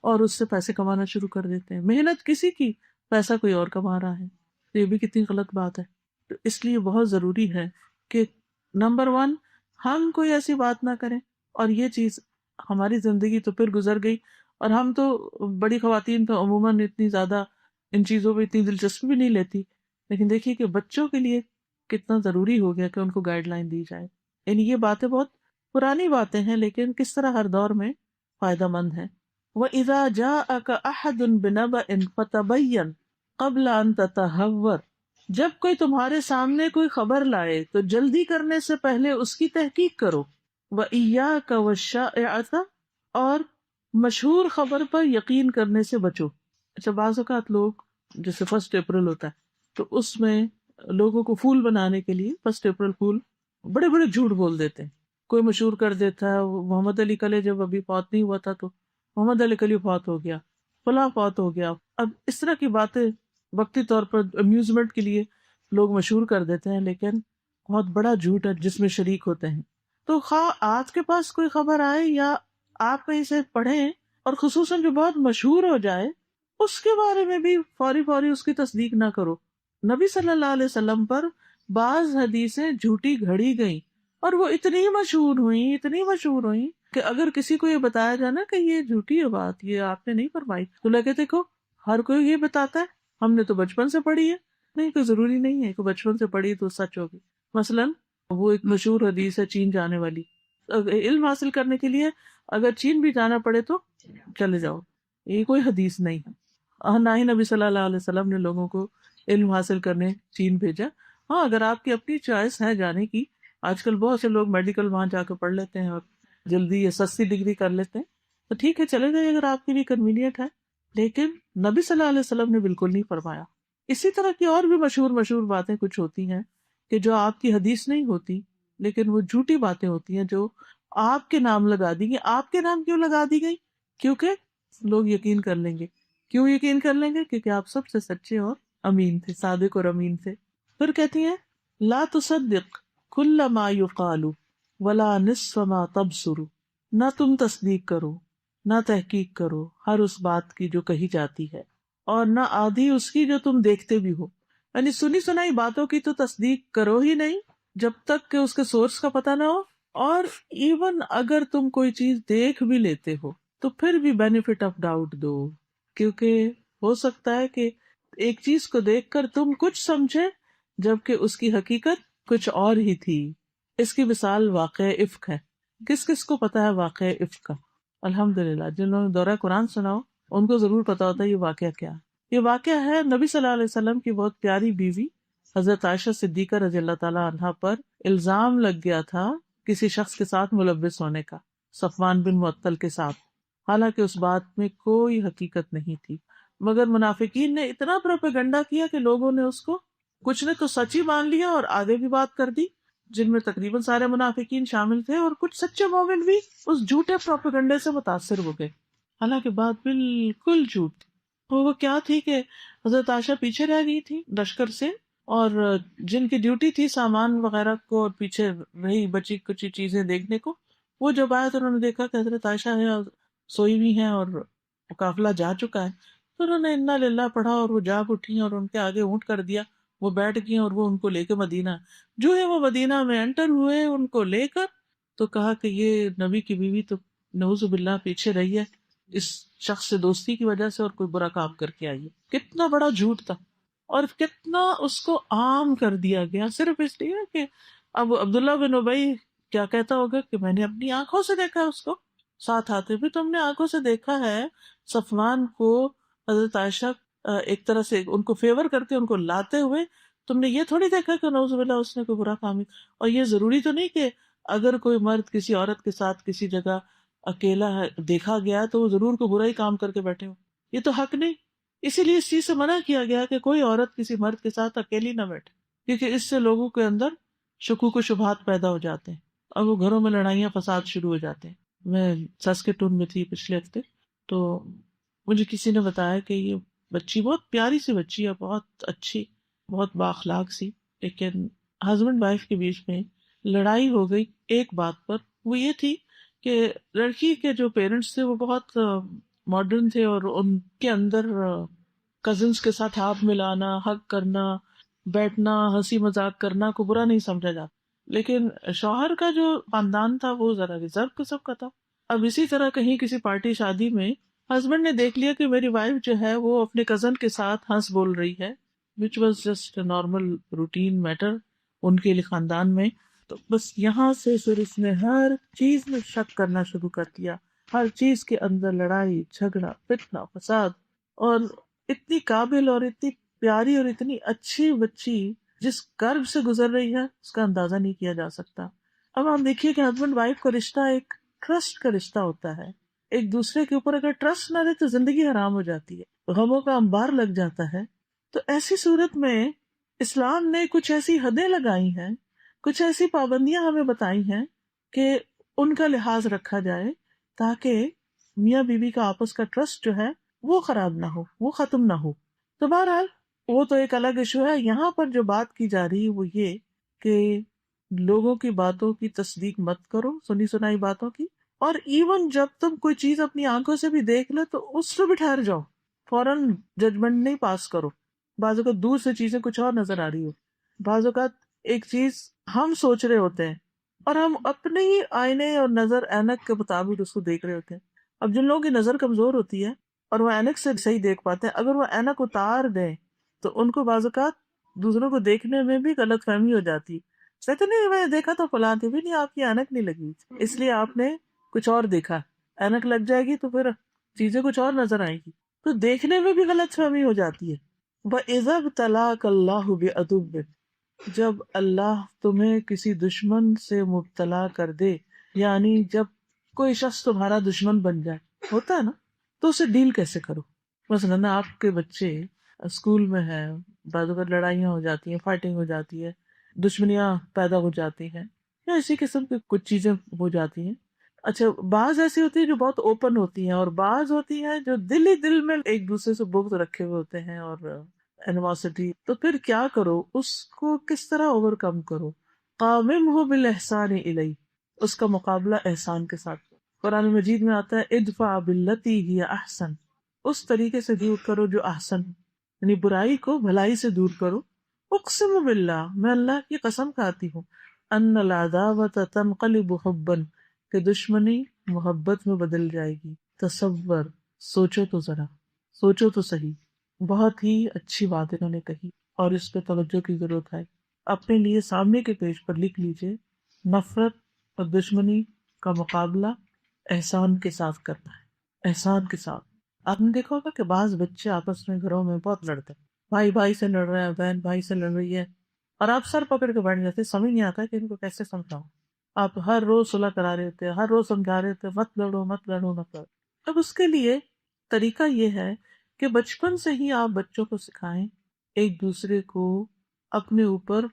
اور اس سے پیسے کمانا شروع کر دیتے ہیں، محنت کسی کی، پیسہ کوئی اور کما رہا ہے۔ تو یہ بھی کتنی غلط بات ہے۔ تو اس لیے بہت ضروری ہے کہ نمبر 1 ہم کوئی ایسی بات نہ کریں، اور یہ چیز ہماری زندگی تو پھر گزر گئی، اور ہم تو بڑی خواتین تو عموماً اتنی زیادہ ان چیزوں پہ اتنی دلچسپی بھی نہیں لیتی، لیکن دیکھیے کہ بچوں کے لیے کتنا ضروری ہو گیا کہ ان کو گائیڈ لائن دی جائے. یعنی یہ باتیں بہت پرانی باتیں ہیں لیکن کس طرح ہر دور میں فائدہ مند ہیں. وَإِذَا جَاءَكَ أَحَدٌ بِنَبَإٍ فَتَبَيَّنْ قَبْلَ أَن تَتَهَوَّرْ، جب کوئی تمہارے سامنے کوئی خبر لائے تو جلدی کرنے سے پہلے اس کی تحقیق کرو. وَإِيَّاكَ وَالشَّائِعَةَ، اور مشہور خبر پر یقین کرنے سے بچو. اچھا، بعض اوقات لوگ جیسے 1 اپریل ہوتا ہے تو اس میں لوگوں کو پھول بنانے کے لیے 1 اپریل پھول بڑے بڑے جھوٹ بول دیتے ہیں. کوئی مشہور کر دیتا ہے محمد علی کلے جب ابھی فوت نہیں ہوا تھا تو محمد علی کلی فوت ہو گیا، فلاں فوت ہو گیا. اب اس طرح کی باتیں وقتی طور پر امیوزمنٹ کے لیے لوگ مشہور کر دیتے ہیں لیکن بہت بڑا جھوٹ ہے جس میں شریک ہوتے ہیں. تو خواہ آپ کے پاس کوئی خبر آئے یا آپ کہیں سے پڑھیں، اور خصوصاً جو بہت مشہور ہو جائے اس کے بارے میں بھی فوری اس کی تصدیق نہ کرو. نبی صلی اللہ علیہ وسلم پر بعض حدیثیں جھوٹی گھڑی گئیں اور وہ اتنی مشہور ہوئیں کہ اگر کسی کو یہ بتایا جائے نا کہ یہ جھوٹی ہے بات، یہ آپ نے نہیں فرمائی، تو لگے دیکھو ہر کوئی یہ بتاتا ہے، ہم نے تو بچپن سے پڑھی ہے. نہیں، کوئی ضروری نہیں ہے کہ بچپن سے پڑھی تو سچ ہوگی. مثلاً وہ ایک مشہور حدیث ہے چین جانے والی. علم حاصل کرنے کے لیے اگر چین بھی جانا پڑے تو چلے جاؤ، یہ کوئی حدیث نہیں ہے. نہ ہی نبی صلی اللہ علیہ وسلم نے لوگوں کو علم حاصل کرنے چین بھیجا. ہاں، اگر آپ کی اپنی چوائس ہے جانے کی، آج کل بہت سے لوگ میڈیکل وہاں جا کے پڑھ لیتے ہیں اور جلدی یا سستی ڈگری کر لیتے ہیں، تو ٹھیک ہے چلے جائیں اگر آپ کے لیے کنوینئنٹ ہے. لیکن نبی صلی اللہ علیہ وسلم نے بالکل نہیں فرمایا. اسی طرح کی اور بھی مشہور باتیں کچھ ہوتی ہیں کہ جو آپ کی حدیث نہیں ہوتی لیکن وہ جھوٹی باتیں ہوتی ہیں جو آپ کے نام لگا دی گئی. آپ کے نام کیوں لگا دی گئی؟ کیونکہ لوگ یقین کر لیں گے. کیوں یقین کر لیں گے؟ کیونکہ آپ سب سے سچے اور امین تھے، صادق اور امین تھے. پھر کہتی ہیں لا تصدق کل ما یقال ولا نصف ما تبصر، نہ تم تصدیق کرو، نہ تحقیق کرو ہر اس بات کی جو کہی جاتی ہے، اور نہ آدھی اس کی جو تم دیکھتے بھی ہو. یعنی سنی سنائی باتوں کی تو تصدیق کرو ہی نہیں جب تک کہ اس کے سورس کا پتہ نہ ہو. اور ایون اگر تم کوئی چیز دیکھ بھی لیتے ہو تو پھر بھی بینیفٹ آف ڈاؤٹ دو، کیونکہ ہو سکتا ہے کہ ایک چیز کو دیکھ کر تم کچھ سمجھے جبکہ اس کی حقیقت کچھ اور ہی تھی. اس کی مثال واقعہ افک ہے. کس کس کو پتا ہے واقعہ افک کا؟ الحمدللہ جنہوں نے دورہ قرآن سنا ہو ان کو ضرور پتا ہوتا ہے یہ واقعہ کیا ہے. یہ واقعہ ہے نبی صلی اللہ علیہ وسلم کی بہت پیاری بیوی حضرت عائشہ صدیقہ رضی اللہ تعالیٰ عنہا پر الزام لگ گیا تھا کسی شخص کے ساتھ ملوث ہونے کا، صفوان بن معطل کے ساتھ. حالانکہ اس بات میں کوئی حقیقت نہیں تھی، مگر منافقین نے اتنا پروپیگنڈا کیا کہ لوگوں نے اس کو کچھ نے تو سچ ہی مان لیا اور آگے بھی بات کر دی، جن میں تقریباً سارے منافقین شامل تھے، اور کچھ سچے مومن بھی اس جھوٹے پروپیگنڈے سے متاثر ہو گئے. حالانکہ بات بالکل جھوٹ تھی. وہ کیا تھی کہ حضرت عائشہ پیچھے رہ گئی تھی لشکر سے، اور جن کی ڈیوٹی تھی سامان وغیرہ کو اور پیچھے رہی بچی کچھ چیزیں دیکھنے کو، وہ جب آئے تو انہوں نے دیکھا کہ حضرت عائشہ ہے اور سوئی ہوئی ہیں اور قافلہ جا چکا ہے. تو انہوں نے انا للہ پڑھا اور وہ جاگ اٹھی اور ان کے آگے اونٹ کر دیا، وہ بیٹھ گئی اور وہ ان کو لے کے مدینہ. جو ہے وہ مدینہ میں انٹر ہوئے ان کو لے کر، تو کہا کہ یہ نبی کی بیوی تو نعوذ باللہ پیچھے رہی ہے اس شخص سے دوستی کی وجہ سے اور کوئی برا کام کر کے آئی ہے. کتنا بڑا جھوٹ تھا اور کتنا اس کو عام کر دیا گیا، صرف اس لیے کہ اب عبداللہ بن ابی کیا کہتا ہوگا کہ میں نے اپنی آنکھوں سے دیکھا اس کو ساتھ آتے ہوئے. تم نے آنکھوں سے دیکھا ہے صفوان کو حضرت عائشہ ایک طرح سے ان کو فیور کر کے ان کو لاتے ہوئے، تم نے یہ تھوڑی دیکھا کہ نعوذ باللہ اس نے کوئی برا کام. اور یہ ضروری تو نہیں کہ اگر کوئی مرد کسی عورت کے ساتھ کسی جگہ اکیلا دیکھا گیا تو وہ ضرور کوئی برا ہی کام کر کے بیٹھے ہو، یہ تو حق نہیں. اسی لیے اس چیز سے منع کیا گیا کہ کوئی عورت کسی مرد کے ساتھ اکیلی نہ بیٹھے، کیونکہ اس سے لوگوں کے اندر شکوک و شبہات پیدا ہو جاتے ہیں اور وہ گھروں میں لڑائیاں فساد شروع ہو جاتے ہیں. میں ساسکیٹون میں تھی پچھلے ہفتے، تو مجھے کسی نے بتایا کہ یہ بچی بہت پیاری سی بچی ہے، بہت اچھی، بہت بااخلاق سی، لیکن ہسبینڈ وائف کے بیچ میں لڑائی ہو گئی ایک بات پر. وہ یہ تھی کہ لڑکی کے جو پیرنٹس تھے وہ بہت ماڈرن تھے اور ان کے اندر کزنس کے ساتھ ہاتھ ملانا، حگ کرنا، بیٹھنا، ہنسی مذاق کرنا کو برا نہیں سمجھا جاتا. لیکن شوہر کا جو خاندان تھا وہ ذرا ریزرو قسم کا تھا. اب اسی طرح کہیں کسی پارٹی شادی میں ہسبینڈ نے دیکھ لیا کہ میری وائف جو ہے وہ اپنے کزن کے ساتھ ہنس بول رہی ہے، which was just a normal routine matter ان کے لیے خاندان میں. تو بس یہاں سے پھر اس نے ہر چیز میں شک کرنا شروع کر دیا، ہر چیز کے اندر لڑائی جھگڑا فتنہ فساد. اور اتنی قابل اور اتنی پیاری اور اتنی اچھی بچی جس کرب سے گزر رہی ہے اس کا اندازہ نہیں کیا جا سکتا. اب آپ دیکھیے کہ ہسبینڈ وائف کا رشتہ ایک ٹرسٹ کا رشتہ ہوتا ہے. ایک دوسرے کے اوپر اگر ٹرسٹ نہ رہے تو زندگی حرام ہو جاتی ہے، غموں کا انبار لگ جاتا ہے. تو ایسی صورت میں اسلام نے کچھ ایسی حدیں لگائی ہیں، کچھ ایسی پابندیاں ہمیں بتائی ہیں کہ ان کا لحاظ رکھا جائے تاکہ میاں بیوی کا آپس کا ٹرسٹ جو ہے وہ خراب نہ ہو، وہ ختم نہ ہو. تو بہرحال وہ تو ایک الگ ایشو ہے. یہاں پر جو بات کی جا رہی وہ یہ کہ لوگوں کی باتوں کی تصدیق مت کرو، سنی سنائی باتوں کی. اور ایون جب تم کوئی چیز اپنی آنکھوں سے بھی دیکھ لو تو اس سے بھی ٹھہر جاؤ، فوراً ججمنٹ نہیں پاس کرو. بعض اوقات دور سے چیزیں کچھ اور نظر آ رہی ہو، بعض اوقات ایک چیز ہم سوچ رہے ہوتے ہیں اور ہم اپنے ہی آئینے اور نظر اینک کے مطابق اس کو دیکھ رہے ہوتے ہیں. اب جن لوگوں کی نظر کمزور ہوتی ہے اور وہ اینک سے صحیح دیکھ پاتے ہیں، اگر وہ اینک اتار دیں تو ان کو بعض اوقات دوسروں کو دیکھنے میں بھی غلط فہمی ہو جاتی ہے. کہتے نہیں میں نے دیکھا تو فلاں تھی، بھی نہیں آپ کی اینک نہیں لگی، اس لیے آپ نے کچھ اور دیکھا. اینک لگ جائے گی تو پھر چیزیں کچھ اور نظر آئیں گی، تو دیکھنے میں بھی غلط فہمی ہو جاتی ہے. وَإِذَا ابْتَلَاكَ اللَّهُ بِعَدُوٍّ، جب اللہ تمہیں کسی دشمن سے مبتلا کر دے، یعنی جب کوئی شخص تمہارا دشمن بن جائے، ہوتا ہے نا، تو اسے ڈیل کیسے کرو. مثلاً آپ کے بچے اسکول میں ہیں، بعض اوقات لڑائیاں ہو جاتی ہیں، فائٹنگ ہو جاتی ہے، دشمنیاں پیدا ہو جاتی ہیں، یا اسی قسم کی کچھ چیزیں ہو جاتی ہیں. اچھا، بعض ایسی ہوتی ہیں جو بہت اوپن ہوتی ہیں اور بعض ہوتی ہیں جو دل ہی دل میں ایک دوسرے سے بغض رکھے ہوئے ہوتے ہیں اور اینیموسٹی. تو پھر کیا کرو، اس کو کس طرح اوور کم کرو. قاممہ بالاحسان الیہ، اس کا مقابلہ احسان کے ساتھ. قرآن مجید میں آتا ہے ادفع باللتی ہی احسن، اس طریقے سے دور کرو جو احسن، یعنی برائی کو بھلائی سے دور کرو. اقسم باللہ، میں اللہ کی قسم کھاتی ہوں، ان العداوۃ تنقلب حبا، کہ دشمنی محبت میں بدل جائے گی. تصور، سوچو تو ذرا، سوچو تو صحیح. بہت ہی اچھی بات انہوں نے کہی اور اس پہ توجہ کی ضرورت ہے. اپنے لیے سامنے کے پیج پر لکھ لیجئے، نفرت اور دشمنی کا مقابلہ احسان کے ساتھ کرنا ہے، احسان کے ساتھ. آپ نے دیکھا ہوگا کہ بعض بچے آپس میں گھروں میں بہت لڑتے ہیں، بھائی بھائی سے لڑ رہا ہے، بہن بھائی سے لڑ رہی ہے، اور آپ سر پکڑ کے بیٹھ جاتے، سمجھ نہیں آتا کہ ان کو کیسے سمجھاؤں. آپ ہر روز صلح کرا رہے ہوتے ہیں، ہر روز سمجھا رہے ہوتے ہیں مت لڑو مت لڑو مت لڑو. اب اس کے لیے طریقہ یہ ہے کہ بچپن سے ہی آپ بچوں کو سکھائیں ایک دوسرے کو اپنے اوپر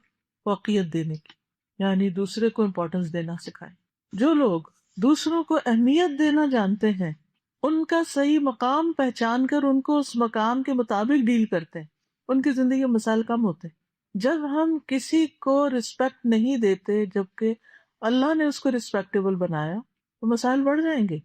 فوقیت دینے کی، یعنی دوسرے کو امپورٹنس دینا سکھائیں. جو لوگ دوسروں کو اہمیت دینا جانتے ہیں ان کا صحیح مقام پہچان کر ان کو اس مقام کے مطابق ڈیل کرتے ہیں، ان کی زندگی میں مسائل کم ہوتے ہیں. جب ہم کسی کو رسپیکٹ نہیں دیتے جبکہ اللہ نے اس کو رسپیکٹیبل بنایا تو مسائل بڑھ جائیں گے.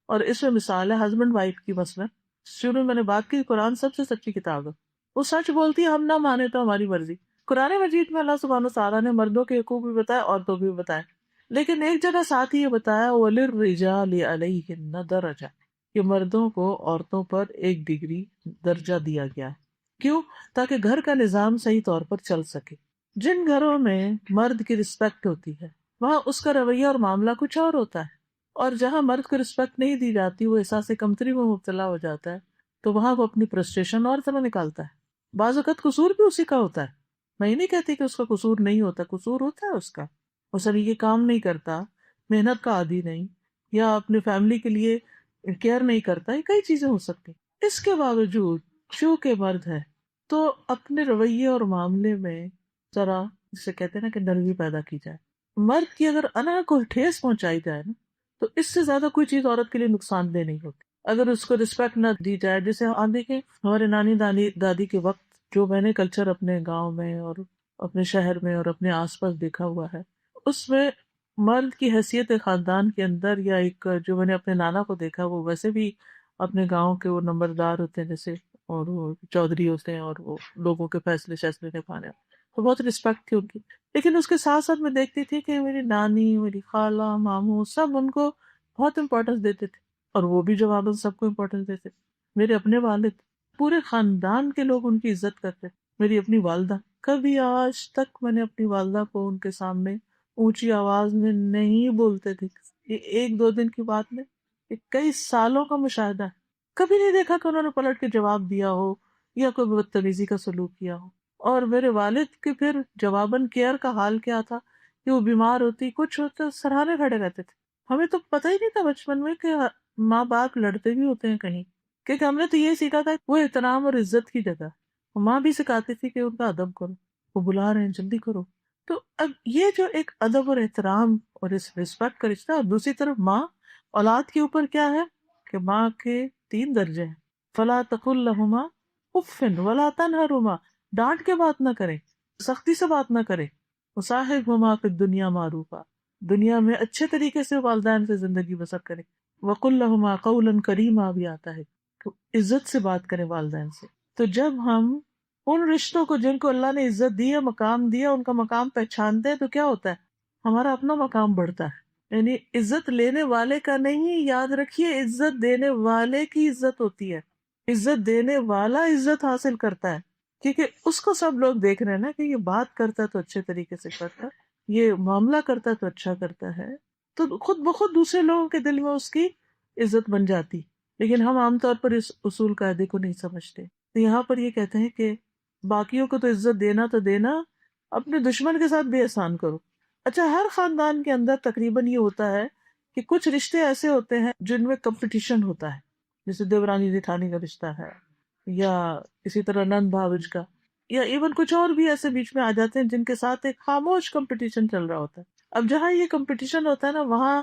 اور اس میں مثال ہے ہسبینڈ وائف کی. مثلا شروع میں نے بات کی، قرآن سب سے سچی کتاب ہے، وہ سچ بولتی ہے، ہم نہ مانے تو ہماری مرضی. قرآن مجید میں اللہ سبحانہ وتعالیٰ نے مردوں کے حقوق بھی بتایا عورتوں بھی بتایا، لیکن ایک جگہ ساتھ ہی یہ بتایا وَلِلرِّجَالِ عَلَيْهِنَّ دَرَجَةٌ، کہ مردوں کو عورتوں پر ایک ڈگری درجہ دیا گیا ہے. کیوں؟ تاکہ گھر کا نظام صحیح طور پر چل سکے. جن گھروں میں مرد کی رسپیکٹ ہوتی ہے وہاں اس کا رویہ اور معاملہ کچھ اور ہوتا ہے، اور جہاں مرد کو رسپیکٹ نہیں دی جاتی، وہ احساس کمتری میں مبتلا ہو جاتا ہے، تو وہاں وہ اپنی فرسٹریشن اور طرح نکالتا ہے. بعض اوقات قصور بھی اسی کا ہوتا ہے. میں یہ نہیں کہتی کہ اس کا قصور نہیں ہوتا، قصور ہوتا ہے اس کا، وہ صحیح کام نہیں کرتا، محنت کا عادی نہیں، یا اپنی فیملی کے لیے کیئر نہیں کرتا، یہ کئی چیزیں ہو سکتی. اس کے باوجود چونکہ مرد ہے تو اپنے رویے اور معاملے میں ذرا جسے کہتے ہیں نا کہ نرمی پیدا کی جائے. مرد کی اگر انا کو ٹھیس پہنچائی جائے نا تو اس سے زیادہ کوئی چیز عورت کے لیے نقصان دہ نہیں ہوتی. اگر اس کو رسپیکٹ نہ دی جائے، جیسے آپ دیکھیں ہمارے نانی دادی کے وقت جو میں نے کلچر اپنے گاؤں میں اور اپنے شہر میں اور اپنے آس پاس دیکھا ہوا ہے، اس میں مرد کی حیثیت خاندان کے اندر، یا ایک جو میں نے اپنے نانا کو دیکھا، وہ ویسے بھی اپنے گاؤں کے وہ نمبردار ہوتے ہیں جیسے، اور وہ چودھری ہوتے ہیں اور وہ لوگوں کے فیصلے نبھانے، تو بہت رسپیکٹ تھی ان کی. لیکن اس کے ساتھ ساتھ میں دیکھتی تھی کہ میری نانی، میری خالہ، ماموں سب ان کو بہت امپورٹنس دیتے تھے، اور وہ بھی جواباً سب کو امپورٹنس دیتے تھے. میرے اپنے والد، پورے خاندان کے لوگ ان کی عزت کرتے. میری اپنی والدہ، کبھی آج تک میں نے اپنی والدہ کو ان کے سامنے اونچی آواز میں نہیں بولتے تھے. یہ ایک دو دن کی بات نہیں، یہ کئی سالوں کا مشاہدہ ہے. کبھی نہیں دیکھا کہ انہوں نے پلٹ کے جواب دیا ہو یا کوئی بدتمیزی کا سلوک کیا ہو. اور میرے والد کے پھر جواباً کیئر کا حال کیا تھا کہ وہ بیمار ہوتی کچھ ہوتا سرہانے کھڑے رہتے تھے. ہمیں تو پتہ ہی نہیں تھا بچپن میں کہ ماں باپ لڑتے بھی ہوتے ہیں کہیں، کیونکہ ہم نے تو یہ سیکھا تھا وہ احترام اور عزت کی جگہ. ماں بھی سکھاتی تھی کہ ان کا ادب کرو، وہ بلا رہے ہیں جلدی کرو. تو اب یہ جو ایک ادب اور احترام اور اس رسپیکٹ کا رشتہ، اور دوسری طرف ماں اولاد کے اوپر کیا ہے کہ ماں کے 3 درجے ہیں. فلا تقل لهما اف ولا تنهرهما، ڈانٹ کے بات نہ کرے، سختی سے بات نہ کرے. وصاحبهما فی الدنیا معروفا، دنیا میں اچھے طریقے سے والدین سے زندگی بسر کرے. وقل لهما قولا کریما بھی آتا ہے تو عزت سے بات کرے والدین سے. تو جب ہم ان رشتوں کو جن کو اللہ نے عزت دی ہے، مقام دیا، ان کا مقام پہچانتے ہیں تو کیا ہوتا ہے؟ ہمارا اپنا مقام بڑھتا ہے. یعنی عزت لینے والے کا نہیں، یاد رکھیے عزت دینے والے کی عزت ہوتی ہے. عزت دینے والا عزت حاصل کرتا ہے، کیونکہ اس کو سب لوگ دیکھ رہے ہیں نا کہ یہ بات کرتا ہے تو اچھے طریقے سے کرتا ہے، یہ معاملہ کرتا ہے تو اچھا کرتا ہے، تو خود بخود دوسرے لوگوں کے دل میں اس کی عزت بن جاتی. لیکن ہم عام طور پر اس اصول قاعدے کو نہیں سمجھتے. تو یہاں پر یہ کہتے ہیں کہ باقیوں کو تو عزت دینا تو دینا، اپنے دشمن کے ساتھ بھی احسان کرو. اچھا، ہر خاندان کے اندر تقریباً یہ ہوتا ہے کہ کچھ رشتے ایسے ہوتے ہیں جن میں کمپٹیشن ہوتا ہے، جیسے دیورانی جیٹھانی کا رشتہ ہے، یا اسی طرح نند بھاوج کا، یا ایون کچھ اور بھی ایسے بیچ میں آ جاتے ہیں جن کے ساتھ ایک خاموش کمپٹیشن چل رہا ہوتا ہے. اب جہاں یہ کمپٹیشن ہوتا ہے نا، وہاں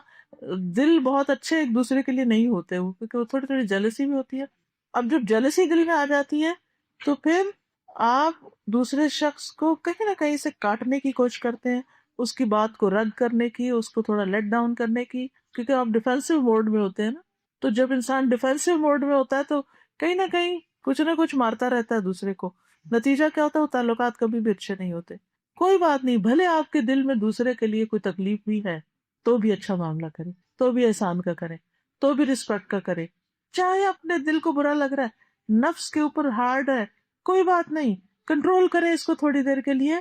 دل بہت اچھے ایک دوسرے کے لیے نہیں ہوتے، کیونکہ وہ تھوڑی تھوڑی جیلسی بھی ہوتی ہے. اب جب جیلسی دل میں آ جاتی ہے تو پھر آپ دوسرے شخص کو کہیں نہ کہیں سے کاٹنے کی کوشش کرتے ہیں، اس کی بات کو رد کرنے کی، اس کو تھوڑا لیٹ ڈاؤن کرنے کی، کیونکہ آپ ڈیفینسو موڈ میں ہوتے ہیں نا. تو جب انسان ڈیفینسو موڈ میں ہوتا ہے تو کہیں نہ کہیں کچھ نہ کچھ مارتا رہتا ہے دوسرے کو. نتیجہ کیا ہوتا ہے؟ وہ تعلقات کبھی بھی اچھے نہیں ہوتے. کوئی بات نہیں، بھلے آپ کے دل میں دوسرے کے لیے کوئی تکلیف بھی ہے تو بھی اچھا معاملہ کرے، تو بھی احسان کا کرے، تو بھی رسپیکٹ کا کرے. چاہے اپنے دل کو برا لگ رہا ہے، نفس کے اوپر ہارڈ ہے، کوئی بات نہیں، کنٹرول کریں اس کو تھوڑی دیر کے لیے،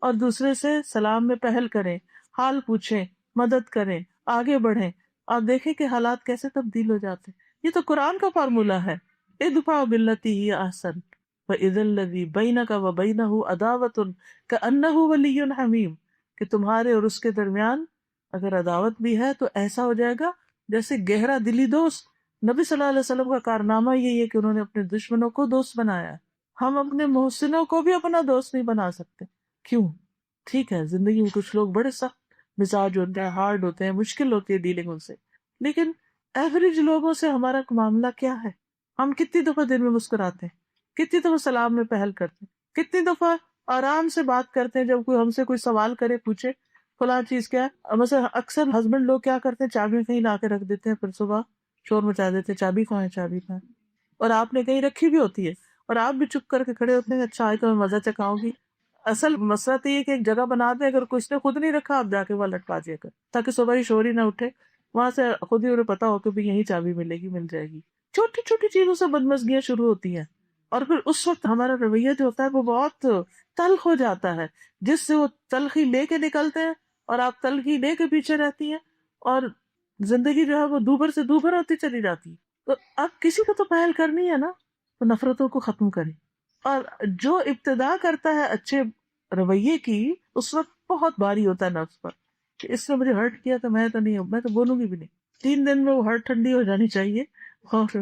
اور دوسرے سے سلام میں پہل کریں، حال پوچھیں، مدد کریں، آگے بڑھیں. آپ دیکھیں کہ حالات کیسے تبدیل ہو جاتے ہیں. یہ تو قرآن کا فارمولہ ہے، ادفع باللتی ہی احسن فاذا الذی بینک وبینہ عداوۃ کأنہ ولی حمیم، کہ تمہارے اور اس کے درمیان اگر عداوت بھی ہے تو ایسا ہو جائے گا جیسے گہرا دلی دوست. نبی صلی اللہ علیہ وسلم کا کارنامہ یہی ہے کہ انہوں نے اپنے دشمنوں کو دوست بنایا ہے. ہم اپنے محسنوں کو بھی اپنا دوست نہیں بنا سکتے. کیوں؟ ٹھیک ہے، زندگی میں کچھ لوگ بڑے سخت مزاج ہوتے ہیں، ہارڈ ہوتے ہیں، مشکل ہوتی ہے ڈیلنگ ان سے، لیکن ایوریج لوگوں سے ہمارا معاملہ کیا ہے؟ ہم کتنی دفعہ دن میں مسکراتے ہیں، کتنی دفعہ سلام میں پہل کرتے ہیں، کتنی دفعہ آرام سے بات کرتے ہیں جب کوئی ہم سے کوئی سوال کرے، پوچھے فلاں چیز کیا ہے. مثلا اکثر ہسبینڈ لوگ کیا کرتے ہیں، چابی کہیں لا کے رکھ دیتے ہیں، پھر صبح شور مچا دیتے ہیں، چابی کہاں ہے، چابی کہاں ہے، اور آپ نے کہیں رکھی بھی ہوتی ہے اور آپ بھی چپ کر کے کھڑے ہوتے ہیں. اچھا آج تو میں مزہ چکھاؤں گی. اصل مسئلہ تو یہ کہ ایک جگہ بنا دیں، اگر کچھ نے خود نہیں رکھا آپ جا کے وہاں لٹکا دیا کر، تاکہ صبح ہی شور ہی نہ اٹھے، وہاں سے خود ہی انہیں پتا ہو کہ بھی یہی چابی ملے گی، مل جائے گی. چھوٹی چھوٹی چیزوں سے بدمزگیاں شروع ہوتی ہیں، اور پھر اس وقت ہمارا رویہ جو ہوتا ہے وہ بہت تلخ ہو جاتا ہے، جس سے وہ تلخی لے کے نکلتے ہیں اور آپ تلخی لے کے پیچھے رہتی ہیں، اور زندگی جو ہے وہ دوبھر سے دوبھر ہوتی چلی جاتی ہے. تو اب کسی کو تو پہل کرنی ہے نا، تو نفرتوں کو ختم کریں. اور جو ابتدا کرتا ہے اچھے رویے کی، اس وقت بہت بھاری ہوتا ہے نفس پر کہ اس نے مجھے ہرٹ کیا تو میں تو نہیں، میں تو بولوں گی بھی نہیں. 3 دن میں وہ ہرٹ ٹھنڈی ہو جانی چاہیے، اور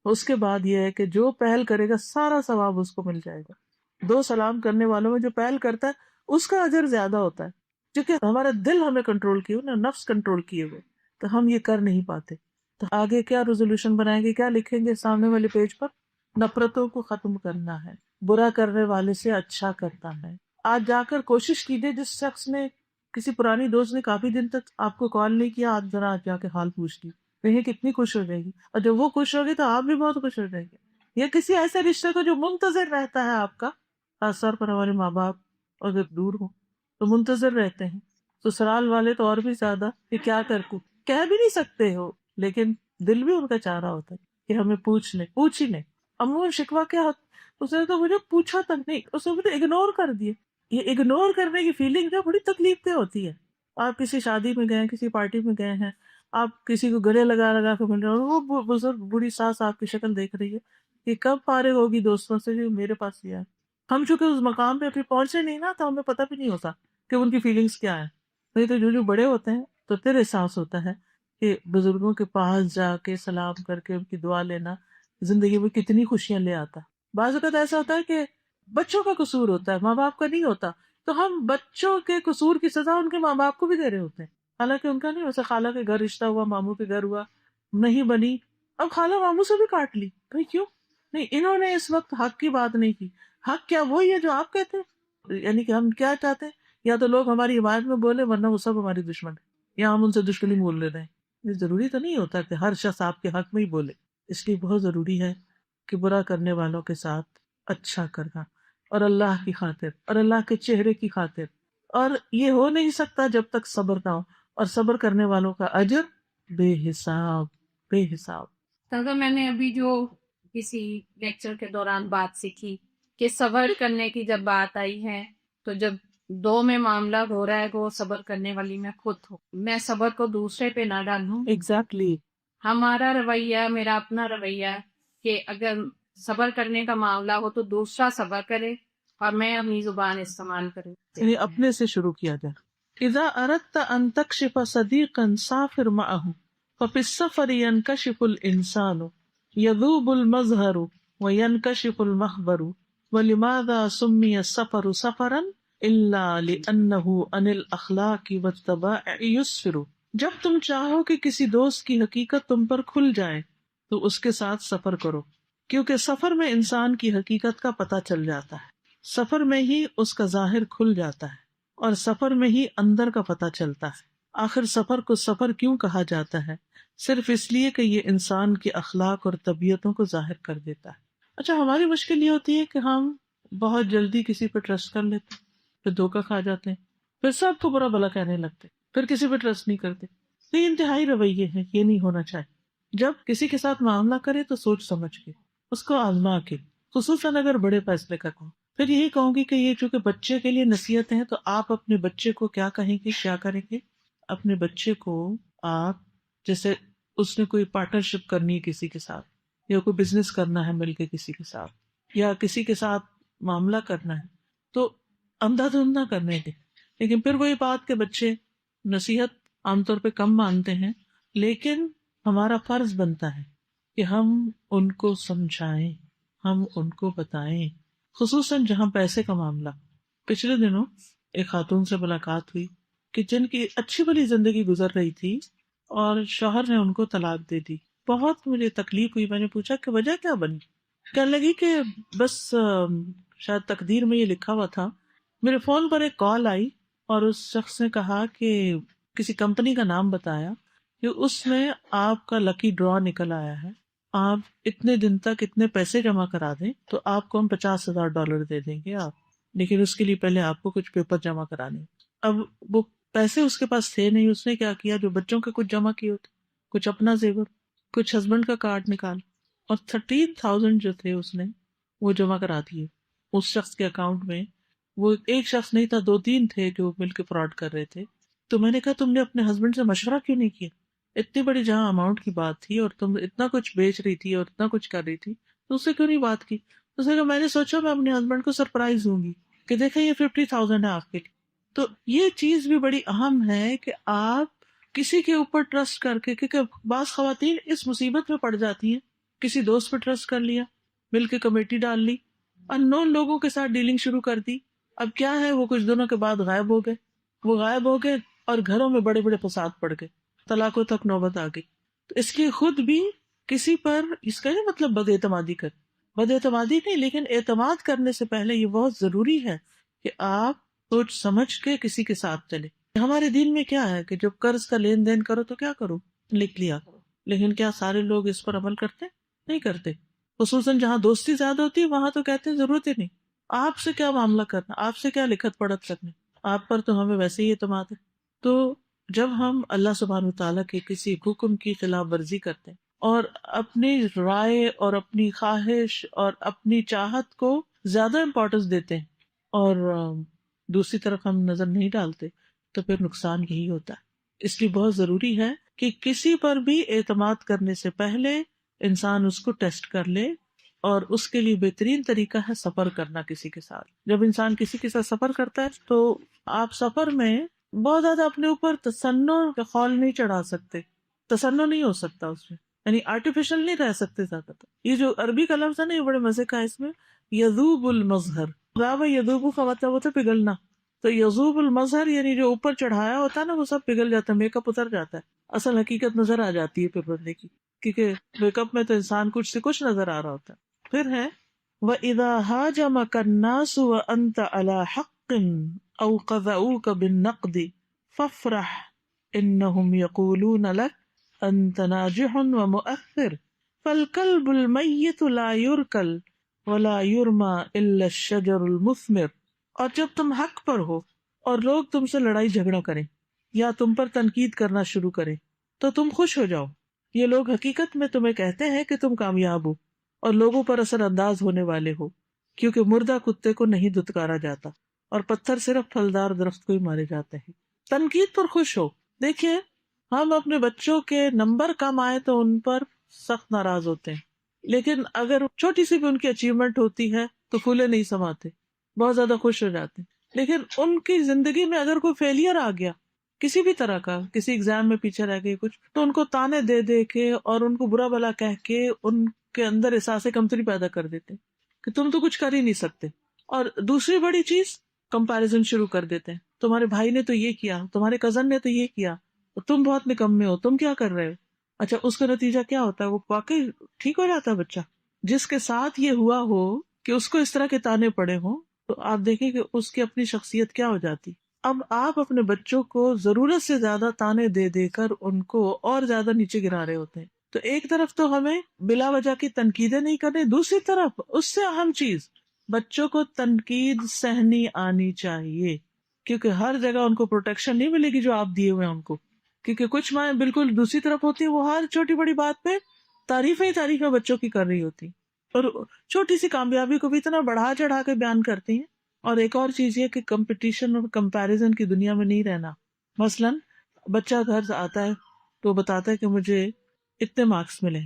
اس کے بعد یہ ہے کہ جو پہل کرے گا سارا ثواب اس کو مل جائے گا. 2 سلام کرنے والوں میں جو پہل کرتا ہے اس کا اجر زیادہ ہوتا ہے، کیونکہ ہمارا دل ہمیں کنٹرول کیے ہوئے نا، نفس کنٹرول کیے ہوئے، تو ہم یہ کر نہیں پاتے. تو آگے کیا ریزولوشن بنائیں گے، کیا لکھیں گے سامنے والے پیج پر؟ نفرتوں کو ختم کرنا ہے، برا کرنے والے سے اچھا کرتا ہے. آج جا کر کوشش کیجیے، جس شخص نے، کسی پرانی دوست نے کافی دن تک آپ کو کال نہیں کیا، آج ذرا جا کے حال پوچھ لی، کہیں کتنی خوش ہو جائے گی، اور جب وہ خوش ہوگی تو آپ بھی بہت خوش ہو جائیں گے. یا کسی ایسے رشتے کو جو منتظر رہتا ہے آپ کا، خاص طور پر ہمارے ماں باپ اگر دور ہو تو منتظر رہتے ہیں، سسرال والے تو اور بھی زیادہ، کہ کیا کروں، کہہ بھی نہیں سکتے ہو لیکن دل بھی ان کا چاہ رہا ہوتا ہے کہ ہمیں پوچھ لیں، پوچھ ہی لیں. عموماً شکوہ کیا ہوتا، اس نے تو مجھے پوچھا تک نہیں، اس نے مجھے اگنور کر دیا. یہ اگنور کرنے کی فیلنگ جو بڑی تکلیف دہ ہوتی ہے. آپ کسی شادی میں گئے ہیں، کسی پارٹی میں گئے ہیں، آپ کسی کو گلے لگا لگا کے مل رہے ہیں، اور وہ بزرگ بوڑھی ساس آپ کی شکل دیکھ رہی ہے کہ کب فارغ ہوگی دوستوں سے جو میرے پاس یہ ہے. ہم چونکہ اس مقام پہ ابھی پہنچے نہیں نا، تو ہمیں پتہ بھی نہیں ہوتا کہ ان کی فیلنگس کیا ہے. نہیں تو جو بڑے ہوتے ہیں تو پھر احساس ہوتا ہے کہ بزرگوں کے پاس جا کے سلام کر کے ان کی دعا لینا زندگی میں کتنی خوشیاں لے آتا. بعض اوقات ایسا ہوتا ہے کہ بچوں کا قصور ہوتا ہے، ماں باپ کا نہیں ہوتا، تو ہم بچوں کے قصور کی سزا ان کے ماں باپ کو بھی دے رہے ہوتے ہیں، حالانکہ ان کا نہیں. ویسے خالہ کے گھر رشتہ ہوا، ماموں کے گھر ہوا، نہیں بنی، اب خالہ ماموں سے بھی کاٹ لی. بھائی کیوں نہیں؟ انہوں نے اس وقت حق کی بات نہیں کی. حق کیا وہی ہے جو آپ کہتے ہیں؟ یعنی کہ ہم کیا چاہتے ہیں، یا تو لوگ ہماری حمایت میں بولے ورنہ وہ سب ہماری دشمن ہے، یا ہم ان سے دشمنی بول لے رہے ہیں. یہ ضروری تو نہیں ہوتا کہ ہر شخص آپ کے حق میں ہی بولے. اس لیے بہت ضروری ہے کہ برا کرنے والوں کے ساتھ اچھا کرنا، اور اللہ کی خاطر اور اللہ کے چہرے کی خاطر. اور یہ ہو نہیں سکتا جب تک صبر نہ ہو، اور صبر کرنے والوں کا اجر بے حساب، بے حساب. تو میں نے ابھی جو کسی لیکچر کے دوران بات سیکھی کہ صبر کرنے کی جب بات آئی ہے، تو جب دو میں معاملہ ہو رہا ہے کہ وہ صبر کرنے والی میں خود ہوں، میں صبر کو دوسرے پہ نہ ڈالوں. ایگزیکٹلی. ہمارا رویہ، میرا اپنا رویہ کہ اگر صبر کرنے کا معاملہ ہو تو دوسرا صبر کرے اور میں اپنی زبان استعمال کروں. یعنی اپنے سے شروع کیا جائے. اذا اردت ان تکشف صدیقا سافر معه ففي السفر ينكشف الانسان يذوب المظهر وينكشف المخبر. ولماذا سمي السفر سفرا الا لانه عن الاخلاق والطبائع يسفر. جب تم چاہو کہ کسی دوست کی حقیقت تم پر کھل جائے تو اس کے ساتھ سفر کرو، کیونکہ سفر میں انسان کی حقیقت کا پتہ چل جاتا ہے، سفر میں ہی اس کا ظاہر کھل جاتا ہے، اور سفر میں ہی اندر کا پتہ چلتا ہے. آخر سفر کو سفر کیوں کہا جاتا ہے؟ صرف اس لیے کہ یہ انسان کے اخلاق اور طبیعتوں کو ظاہر کر دیتا ہے. اچھا، ہماری مشکل یہ ہوتی ہے کہ ہم بہت جلدی کسی پہ ٹرسٹ کر لیتے، پھر دھوکہ کھا جاتے ہیں، پھر سب کو برا بھلا کہنے لگتے، پھر کسی پہ ٹرسٹ نہیں کرتے. تو یہ انتہائی رویے ہیں، یہ نہیں ہونا چاہیے. جب کسی کے ساتھ معاملہ کرے تو سوچ سمجھ کے، اس کو آزما کے، خصوصاً اگر بڑے فیصلے کرنا. پھر یہی کہوں گی کہ یہ چونکہ بچے کے لیے نصیحتیں ہیں، تو آپ اپنے بچے کو کیا کہیں گے، کیا کریں گے؟ اپنے بچے کو آپ، جیسے اس نے کوئی پارٹنرشپ کرنی ہے کسی کے ساتھ، یا کوئی بزنس کرنا ہے مل کے کسی کے ساتھ، یا کسی کے ساتھ معاملہ کرنا ہے، تو اندھا دھند نہ کرنے دیں. لیکن پھر وہی بات کہ بچے نصیحت عام طور پہ کم مانتے ہیں، لیکن ہمارا فرض بنتا ہے کہ ہم ان کو سمجھائیں، ہم ان کو بتائیں، خصوصاً جہاں پیسے کا معاملہ. پچھلے دنوں ایک خاتون سے ملاقات ہوئی کہ جن کی اچھی بھلی زندگی گزر رہی تھی اور شوہر نے ان کو طلاق دے دی. بہت مجھے تکلیف ہوئی. میں نے پوچھا کہ وجہ کیا بنی؟ کہنے لگی کہ بس شاید تقدیر میں یہ لکھا ہوا تھا. میرے فون پر ایک کال آئی اور اس شخص نے کہا کہ کسی کمپنی کا نام بتایا کہ اس میں آپ کا لکی ڈرا نکل آیا ہے، آپ اتنے دن تک اتنے پیسے جمع کرا دیں تو آپ کو ہم $50,000 دے دیں گے. آپ لیکن اس کے لیے پہلے آپ کو کچھ پیپر جمع کرانے. اب وہ پیسے اس کے پاس تھے نہیں. اس نے کیا کیا، جو بچوں کے کچھ جمع کیے ہوتے، کچھ اپنا زیور، کچھ ہسبینڈ کا کارڈ نکال، اور 13,000 جو تھے اس نے وہ جمع کرا دیے اس شخص کے اکاؤنٹ میں. وہ ایک شخص نہیں تھا، 2-3 تھے جو مل کے فراڈ کر رہے تھے. تو میں نے کہا تم نے اپنے ہسبینڈ سے مشورہ کیوں نہیں کیا؟ اتنی بڑی جہاں اماؤنٹ کی بات تھی اور تم اتنا کچھ بیچ رہی تھی اور اتنا کچھ کر رہی تھی، تو اس سے کیوں نہیں بات کی؟ اس نے کہا میں نے سوچا میں اپنے ہسبینڈ کو سرپرائز دوں گی کہ دیکھیں یہ 50,000 ہے آپ کے لیے. تو یہ چیز بھی بڑی اہم ہے کہ آپ کسی کے اوپر ٹرسٹ کر کے، کیونکہ بعض خواتین اس مصیبت میں پڑ جاتی ہیں، کسی دوست پہ ٹرسٹ کر لیا، مل کے کمیٹی ڈال لی، ان نون لوگوں کے ساتھ ڈیلنگ شروع کر دی. اب کیا ہے، وہ کچھ دنوں کے بعد غائب ہو گئے، اور گھروں میں بڑے بڑے فساد پڑ گئے، طلاقوں تک نوبت آ گئی. تو اس لیے خود بھی کسی پر، اس کا نہیں مطلب بد اعتمادی کر، بد اعتمادی نہیں، لیکن اعتماد کرنے سے پہلے یہ بہت ضروری ہے کہ آپ سوچ سمجھ کے کسی کے ساتھ چلے. ہمارے دین میں کیا ہے کہ جب قرض کا لین دین کرو تو کیا کرو، لکھ لیا کرو. لیکن کیا سارے لوگ اس پر عمل کرتے؟ نہیں کرتے. خصوصاً جہاں دوستی زیادہ ہوتی ہے وہاں تو کہتے ہیں ضرورت ہی نہیں، آپ سے کیا معاملہ کرنا، آپ سے کیا لکھت پڑھت کرنے، آپ پر تو ہمیں ویسے ہی اعتماد ہے. تو جب ہم اللہ سبحانہ وتعالیٰ کے کسی حکم کی خلاف ورزی کرتے ہیں اور اپنی رائے اور اپنی خواہش اور اپنی چاہت کو زیادہ امپورٹنس دیتے ہیں، اور دوسری طرف ہم نظر نہیں ڈالتے، تو پھر نقصان یہی ہوتا ہے۔ اس لیے بہت ضروری ہے کہ کسی پر بھی اعتماد کرنے سے پہلے انسان اس کو ٹیسٹ کر لے، اور اس کے لیے بہترین طریقہ ہے سفر کرنا کسی کے ساتھ۔ جب انسان کسی کے ساتھ سفر کرتا ہے تو آپ سفر میں بہت زیادہ اپنے اوپر تصنع کا خول نہیں چڑھا سکتے، تصنع نہیں ہو سکتا اس میں، یعنی آرٹیفیشل نہیں رہ سکتے زیادہ تر۔ یہ جو عربی کا لفظ ہے نا، یہ بڑے مزے کا ہے، اس میں یذوب المظہر، ذاب یذوب کا مطلب ہوتا ہے پگھلنا، تو یذوب المظہر یعنی جو اوپر چڑھایا ہوتا ہے نا وہ سب پگھل جاتا ہے، میک اپ اتر جاتا ہے، اصل حقیقت نظر آ جاتی ہے پھر بندے کی، کیونکہ میک اپ میں تو انسان کچھ سے کچھ نظر آ رہا ہوتا ہے۔ پھر ہے وَإِذَا هَاجَمَكَ النَّاسُ وَأَنْتَ عَلَى حَقٍّ أَوْ قَذَؤُوكَ بِالنَّقْدِ فَافْرَحْ إِنَّهُمْ يَقُولُونَ لَكَ أَنْتَ نَاجِحٌ وَمُؤَثِّرٌ فَالْكَلْبُ الْمَيِّتُ لَا يُرْكَلْ وَلَا يُرْمَى إِلَّا الشَّجَرُ الْمُثْمِرُ۔ اور جب تم حق پر ہو اور لوگ تم سے لڑائی جھگڑا کریں یا تم پر تنقید کرنا شروع کریں تو تم خوش ہو جاؤ، یہ لوگ حقیقت میں تمہیں کہتے ہیں کہ تم کامیاب ہو اور لوگوں پر اثر انداز ہونے والے ہو، کیونکہ مردہ کتے کو نہیں دھتکارا جاتا اور پتھر صرف پھلدار درخت کو ہی مارے جاتے ہیں۔ تنقید پر خوش ہو۔ دیکھیے، ہم اپنے بچوں کے نمبر کم آئے تو ان پر سخت ناراض ہوتے ہیں، لیکن اگر چھوٹی سی بھی ان کی اچیومنٹ ہوتی ہے تو پھولے نہیں سماتے، بہت زیادہ خوش ہو جاتے ہیں۔ لیکن ان کی زندگی میں اگر کوئی فیلئر آ گیا کسی بھی طرح کا، کسی ایگزام میں پیچھے رہ گئی کچھ، تو ان کو تانے دے دے کے اور ان کو برا بھلا کہہ کے ان کے اندر احساس کمتری پیدا کر دیتے کہ تم تو کچھ کر ہی نہیں سکتے۔ اور دوسری بڑی چیز، کمپیریزن شروع کر دیتے ہیں، تمہارے بھائی نے تو یہ کیا، تمہارے کزن نے تو یہ کیا، تم بہت نکمے ہو، تم کیا کر رہے ہو۔ اچھا، اس کا نتیجہ کیا ہوتا ہے؟ وہ واقعی ٹھیک ہو جاتا ہے بچہ؟ جس کے ساتھ یہ ہوا ہو کہ اس کو اس طرح کے تانے پڑے ہوں، تو آپ دیکھیں کہ اس کی اپنی شخصیت کیا ہو جاتی۔ اب آپ اپنے بچوں کو ضرورت سے زیادہ تانے دے دے کر ان کو اور زیادہ نیچے گرا رہے ہوتے ہیں۔ تو ایک طرف تو ہمیں بلا وجہ کی تنقیدیں نہیں کرنی، دوسری طرف اس سے اہم چیز، بچوں کو تنقید سہنی آنی چاہیے، کیونکہ ہر جگہ ان کو پروٹیکشن نہیں ملے گی جو آپ دیے ہوئے ہیں ان کو، کیونکہ کچھ مائیں بالکل دوسری طرف ہوتی ہیں، وہ ہر چھوٹی بڑی بات پہ تعریفیں ہی تعریفیں بچوں کی کر رہی ہوتی، اور چھوٹی سی کامیابی کو بھی اتنا بڑھا چڑھا کے بیان کرتی ہیں۔ اور ایک اور چیز یہ کہ کمپٹیشن اور کمپیریزن کی دنیا میں نہیں رہنا۔ مثلاً بچہ گھر سے آتا ہے تو بتاتا ہے کہ مجھے اتنے مارکس ملے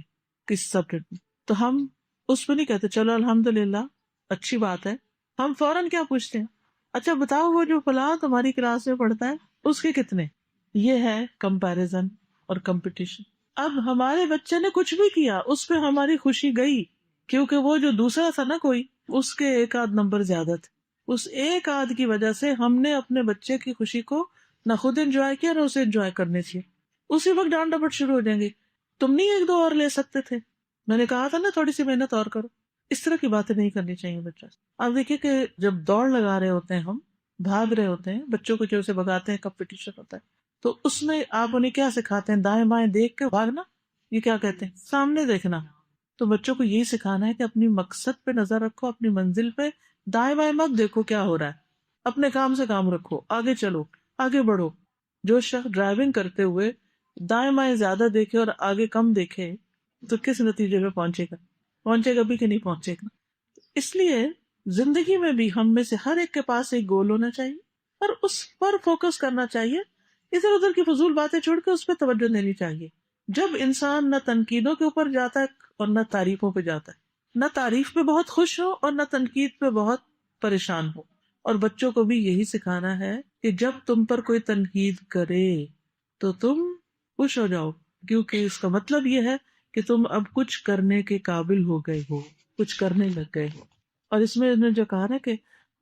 کسی سبجیکٹ میں، تو ہم اس پہ نہیں کہتے چلو الحمدللہ اچھی بات ہے، ہم فوراً کیا پوچھتے ہیں، اچھا بتاؤ وہ جو فلاں تمہاری کلاس میں پڑھتا ہے اس کے کتنے۔ یہ ہے کمپیریزن اور کمپٹیشن۔ اب ہمارے بچے نے کچھ بھی کیا، اس پہ ہماری خوشی گئی، کیونکہ وہ جو دوسرا تھا نا کوئی، اس کے ایک آدھ نمبر زیادہ تھے، اس ایک آدھ کی وجہ سے ہم نے اپنے بچے کی خوشی کو نہ خود انجوائے کیا نہ اسے انجوائے کرنے چاہیے۔ اسی وقت ڈانٹ ڈپٹ شروع ہو جائیں گے، تم نہیں ایک دو اور لے سکتے تھے، میں نے کہا تھا نا تھوڑی سی محنت اور کرو۔ اس طرح کی باتیں نہیں کرنی چاہیے بچہ سے۔ آپ دیکھیے کہ جب دوڑ لگا رہے ہوتے ہیں، ہم بھاگ رہے ہوتے ہیں، بچوں کو جو سے بھگاتے ہیں، کمپٹیشن ہوتا ہے، تو اس میں آپ انہیں کیا سکھاتے ہیں؟ دائیں بائیں دیکھ کے بھاگنا، یہ کیا کہتے ہیں؟ سامنے دیکھنا۔ تو بچوں کو یہی سکھانا ہے کہ اپنی مقصد پہ نظر رکھو، اپنی منزل پہ، دائیں بائیں مت دیکھو کیا ہو رہا ہے، اپنے کام سے کام رکھو، آگے چلو، آگے بڑھو۔ جو شخص ڈرائیونگ کرتے ہوئے دائیں بائیں زیادہ دیکھے اور آگے کم دیکھے تو کس نتیجے پہ پہنچے گا بھی کہ نہیں پہنچے گا۔ اس لیے زندگی میں بھی ہم میں سے ہر ایک کے پاس ایک گول ہونا چاہیے اور اس پر فوکس کرنا چاہیے، ادھر ادھر کی فضول باتیں چھوڑ کے اس پہ توجہ دینی چاہیے۔ جب انسان نہ تنقیدوں کے اوپر جاتا ہے اور نہ تعریفوں پہ جاتا ہے، نہ تعریف پہ بہت خوش ہو اور نہ تنقید پہ بہت پریشان ہو۔ اور بچوں کو بھی یہی سکھانا ہے کہ جب تم پر کوئی تنقید کرے تو تم خوش ہو جاؤ، کیونکہ اس کا مطلب یہ ہے کہ تم اب کچھ کرنے کے قابل ہو گئے ہو، کچھ کرنے لگ گئے ہو۔ اور اس میں انہوں نے جو کہا نا کہ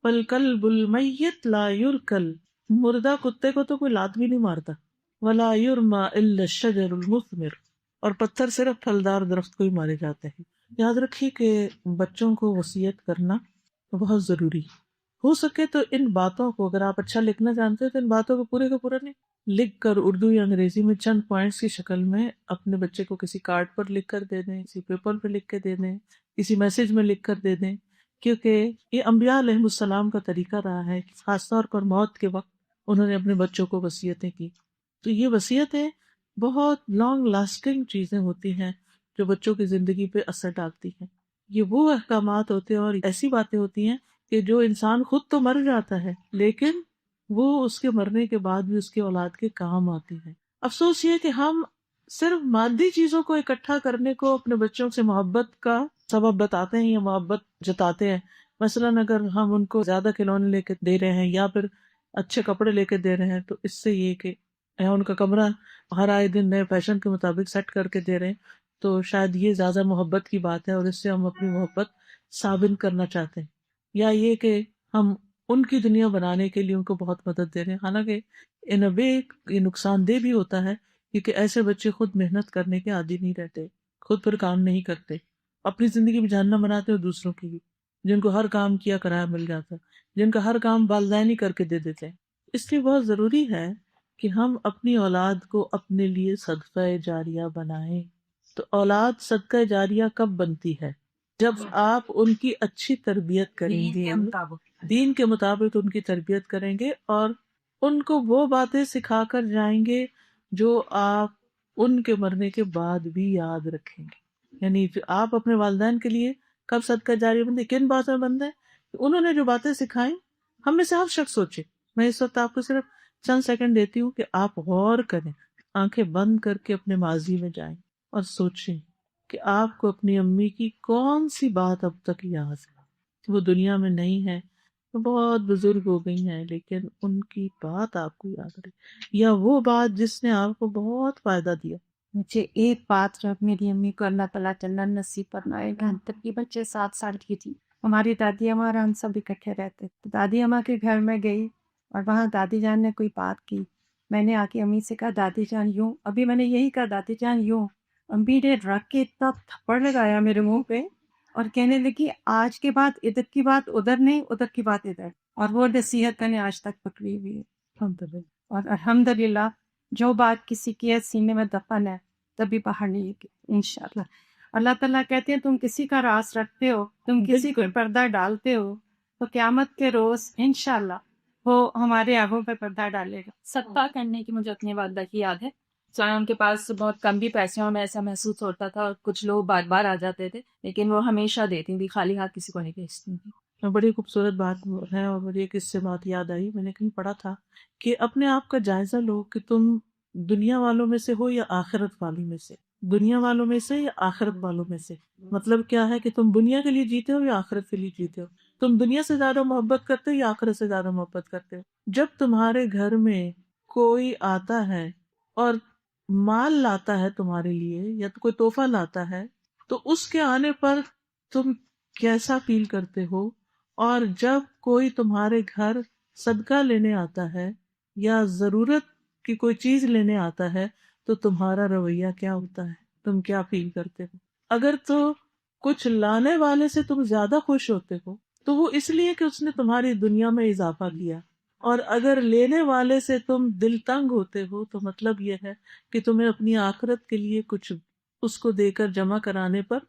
فَالْكَلْبُ الْمَيِّتُ لَا يُرْكَلْ، مردہ کتے کو تو کوئی لات بھی نہیں مارتا، وَلَا يُرْمَى إِلَّا الشَّجَرُ الْمُثْمِرُ، اور پتھر صرف پھلدار درخت کو ہی مارے جاتے ہیں۔ یاد رکھیے کہ بچوں کو وصیت کرنا بہت ضروری ہے۔ ہو سکے تو ان باتوں کو، اگر آپ اچھا لکھنا جانتے ہیں تو ان باتوں کو پورے کا پورا نہیں، لکھ کر اردو یا انگریزی میں چند پوائنٹس کی شکل میں اپنے بچے کو کسی کارڈ پر لکھ کر دے دیں، کسی پیپر پہ لکھ کے دے دیں، کسی میسج میں لکھ کر دے دیں، کیونکہ یہ انبیاء علیہ السلام کا طریقہ رہا ہے، خاص طور پر موت کے وقت انہوں نے اپنے بچوں کو وصیتیں کی۔ تو یہ وصیتیں بہت لانگ لاسٹنگ چیزیں ہوتی ہیں، جو بچوں کی زندگی پہ اثر ڈالتی ہیں. یہ وہ احکامات ہوتے ہیں اور ایسی باتیں ہوتی ہیں کہ جو انسان خود تو مر جاتا ہے لیکن وہ اس کے مرنے کے بعد بھی اس کی اولاد کے کام آتی ہے. افسوس یہ کہ ہم صرف مادی چیزوں کو اکٹھا کرنے کو اپنے بچوں سے محبت کا سبب بتاتے ہیں یا محبت جتاتے ہیں. مثلاً اگر ہم ان کو زیادہ کھلونے لے کے دے رہے ہیں یا پھر اچھے کپڑے لے کے دے رہے ہیں تو اس سے یہ کہ یا ان کا کمرہ ہر آئے دن نئے فیشن کے مطابق سیٹ کر کے دے رہے ہیں تو شاید یہ زیادہ محبت کی بات ہے اور اس سے ہم اپنی محبت ثابت کرنا چاہتے ہیں. یا یہ کہ ہم ان کی دنیا بنانے کے لیے ان کو بہت مدد دے رہے ہیں، حالانکہ ان اے وے یہ نقصان دہ بھی ہوتا ہے کیونکہ ایسے بچے خود محنت کرنے کے عادی نہیں رہتے، خود پر کام نہیں کرتے، اپنی زندگی میں جہنم بناتے اور دوسروں کی بھی، جن کو ہر کام کیا کرایہ مل جاتا ہے، جن کا ہر کام والدین ہی کر کے دے دیتے ہیں. اس لیے بہت ضروری ہے کہ ہم اپنی اولاد کو اپنے لیے صدقہ جاریہ بنائیں. تو اولاد صدقہ جاریہ کب بنتی ہے؟ جب آپ ان کی اچھی تربیت کریں گے، دین کے مطابق ان کی تربیت کریں گے اور ان کو وہ باتیں سکھا کر جائیں گے جو آپ ان کے مرنے کے بعد بھی یاد رکھیں گے. یعنی جو آپ اپنے والدین کے لیے کب صدقہ جاریہ بنتے، کن باتوں میں بنتے ہیں؟ انہوں نے جو باتیں سکھائیں، ہم میں سے ہر شخص سوچے. میں اس وقت آپ کو صرف چند سیکنڈ دیتی ہوں کہ آپ غور کریں، آنکھیں بند کر کے اپنے ماضی میں جائیں اور سوچیں کہ آپ کو اپنی امی کی کون سی بات اب تک یاد ہے. وہ دنیا میں نہیں ہے، وہ بہت بزرگ ہو گئی ہیں لیکن ان کی بات آپ کو یاد رہی، یا وہ بات جس نے آپ کو بہت فائدہ دیا. مجھے ایک بات جو میری امی کو اللہ تعالیٰ جنت نصیب فرمائے گا، تقریباً 6-7 سال کی تھی. ہماری دادی اماں اور ہم سب اکٹھے رہتے تو دادی اماں کے گھر میں گئی اور وہاں دادی جان نے کوئی بات کی. میں نے آ کے امی سے کہا دادی جان یوں، ابھی میں نے یہی کہا دادی جان یوں، امی نے رکھ کے اتنا تھپڑ لگایا میرے منہ پہ اور کہنے لگی آج کے بعد ادھر کی بات ادھر نہیں، ادھر کی بات ادھر. اور وہ نصیحت میں نے آج تک پکڑی ہوئی ہے الحمدللہ. اور الحمدللہ جو بات کسی کی ہے سینے میں دفن ہے تبھی باہر نہیں گی انشاءاللہ. اللہ تعالیٰ کہتے ہیں تم کسی کا راز رکھتے ہو، تم کسی کو پردہ ڈالتے ہو تو قیامت کے روز انشاءاللہ وہ ہمارے آنکھوں پہ پردہ ڈالے گا. صدقہ کرنے کی مجھے اپنی والدہ کی یاد ہے. ان کے پاس بہت کم بھی پیسے ہوں، میں ایسا محسوس ہوتا تھا اور کچھ لوگ بار بار آ جاتے تھے لیکن وہ ہمیشہ دیتی تھی، خالی ہاتھ کسی کو نہیں بھیجتی تھی. بڑی خوبصورت بات ہے اور مجھے ایک اس سے بات یاد آئی، میں نے کہیں پڑھا تھا کہ اپنے آپ کا جائزہ لو کہ تم دنیا والوں میں سے ہو یا آخرت والوں میں سے، دنیا والوں میں سے یا آخرت والوں میں سے. مطلب کیا ہے کہ تم دنیا کے لیے جیتے ہو یا آخرت کے لیے جیتے ہو، تم دنیا سے زیادہ محبت کرتے ہو یا آخرت سے زیادہ محبت کرتے ہو. جب تمہارے گھر میں کوئی آتا ہے اور مال لاتا ہے تمہارے لیے یا تو کوئی تحفہ لاتا ہے تو اس کے آنے پر تم کیسا فیل کرتے ہو، اور جب کوئی تمہارے گھر صدقہ لینے آتا ہے یا ضرورت کی کوئی چیز لینے آتا ہے تو تمہارا رویہ کیا ہوتا ہے، تم کیا فیل کرتے ہو. اگر تو کچھ لانے والے سے تم زیادہ خوش ہوتے ہو تو وہ اس لیے کہ اس نے تمہاری دنیا میں اضافہ کیا، اور اگر لینے والے سے تم دل تنگ ہوتے ہو تو مطلب یہ ہے کہ تمہیں اپنی آخرت کے لیے کچھ اس کو دے کر جمع کرانے پر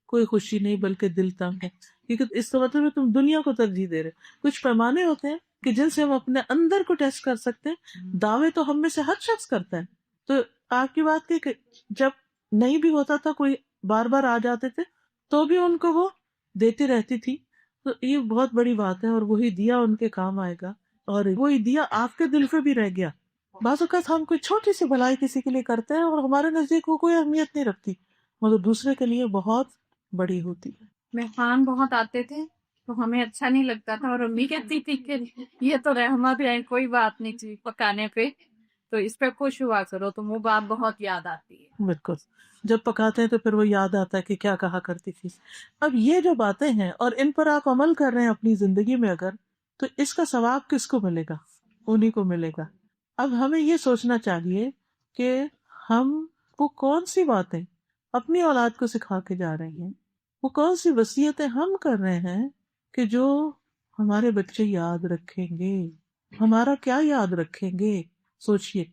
کوئی خوشی نہیں بلکہ دل تنگ ہے، کیونکہ اس کا مطلب ہے تم دنیا کو ترجیح دے رہے. کچھ پیمانے ہوتے ہیں کہ جن سے ہم اپنے اندر کو ٹیسٹ کر سکتے ہیں. دعوے تو ہم میں سے ہر شخص کرتا ہے. تو آپ کی بات کی کہ جب نہیں بھی ہوتا تھا، کوئی بار بار آ جاتے تھے تو بھی ان کو وہ دیتی رہتی تھی. تو یہ بہت بڑی بات ہے اور وہی دیا ان کے کام آئے گا اور وہی دیا آپ کے دل پہ بھی رہ گیا. بعض اوقات ہم کوئی چھوٹی سی بھلائی کسی کے لیے کرتے ہیں اور ہمارے نزدیک وہ کوئی اہمیت نہیں رکھتی مگر دوسرے کے لیے بہت بڑی ہوتی ہے. مہمان بہت آتے تھے تو ہمیں اچھا نہیں لگتا تھا اور امی کہتی تھی کہ یہ تو رحمت ہے، کوئی بات نہیں تھی پکانے پہ، تو اس پہ خوش ہوا کرو، تو وہ بات بہت یاد آتی ہے. بالکل، جب پکاتے ہیں تو پھر وہ یاد آتا ہے کہ کیا کہا کرتی تھی. اب یہ جو باتیں ہیں اور ان پر آپ عمل کر رہے ہیں اپنی زندگی میں اگر، تو اس کا ثواب کس کو ملے گا؟ انہی کو ملے گا. اب ہمیں یہ سوچنا چاہیے کہ ہم وہ کون سی باتیں اپنی اولاد کو سکھا کے جا رہے ہیں، وہ کون سی وصیتیں ہم کر رہے ہیں کہ جو ہمارے بچے یاد رکھیں گے. ہمارا کیا یاد رکھیں گے؟ سوچئے،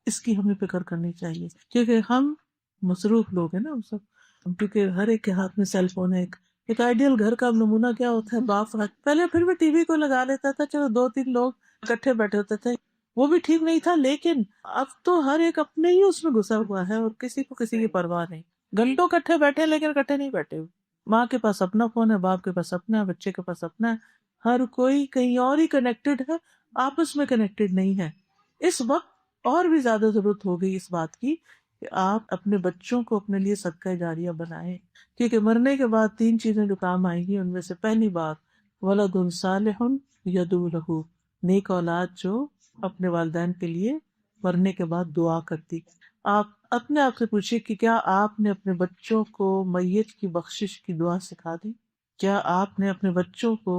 اس کی ہمیں فکر کرنی چاہیے کیونکہ ہم مصروف لوگ ہیں نا ہم سب، کیونکہ ہر ایک کے ہاتھ میں سیل فون ہے. ایک آئیڈیل گھر کا نمونہ کیا ہوتا ہے؟ باپ پہلے پھر بھی ٹی وی کو لگا لیتا تھا، چلو 2-3 لوگ اکٹھے بیٹھے ہوتے تھے، وہ بھی ٹھیک نہیں تھا. لیکن اب تو ہر ایک اپنے ہی اس میں گھسا ہوا ہے اور کسی کو کسی کی پرواہ نہیں. گھنٹوں کٹھے بیٹھے لیکن کٹھے نہیں بیٹھے ہوئے. ماں کے پاس اپنا فون ہے، باپ کے پاس اپنا ہے، بچے کے پاس اپنا ہے، ہر کوئی کہیں اور ہی کنیکٹڈ ہے، آپس میں کنیکٹڈ نہیں ہے. اس وقت اور بھی زیادہ ضرورت ہو گئی اس بات کی کہ آپ اپنے بچوں کو اپنے لیے صدقہ جاریہ بنائیں، کیونکہ مرنے کے بعد 3 چیزیں جو کام آئیں گی، ان میں سے پہلی بات ولد صالح یدعو لہ، نیک اولاد جو اپنے والدین کے لیے مرنے کے بعد دعا کرتی. آپ اپنے آپ سے پوچھیے کہ کیا آپ نے اپنے بچوں کو میت کی بخشش کی دعا سکھا دی؟ کیا آپ نے اپنے بچوں کو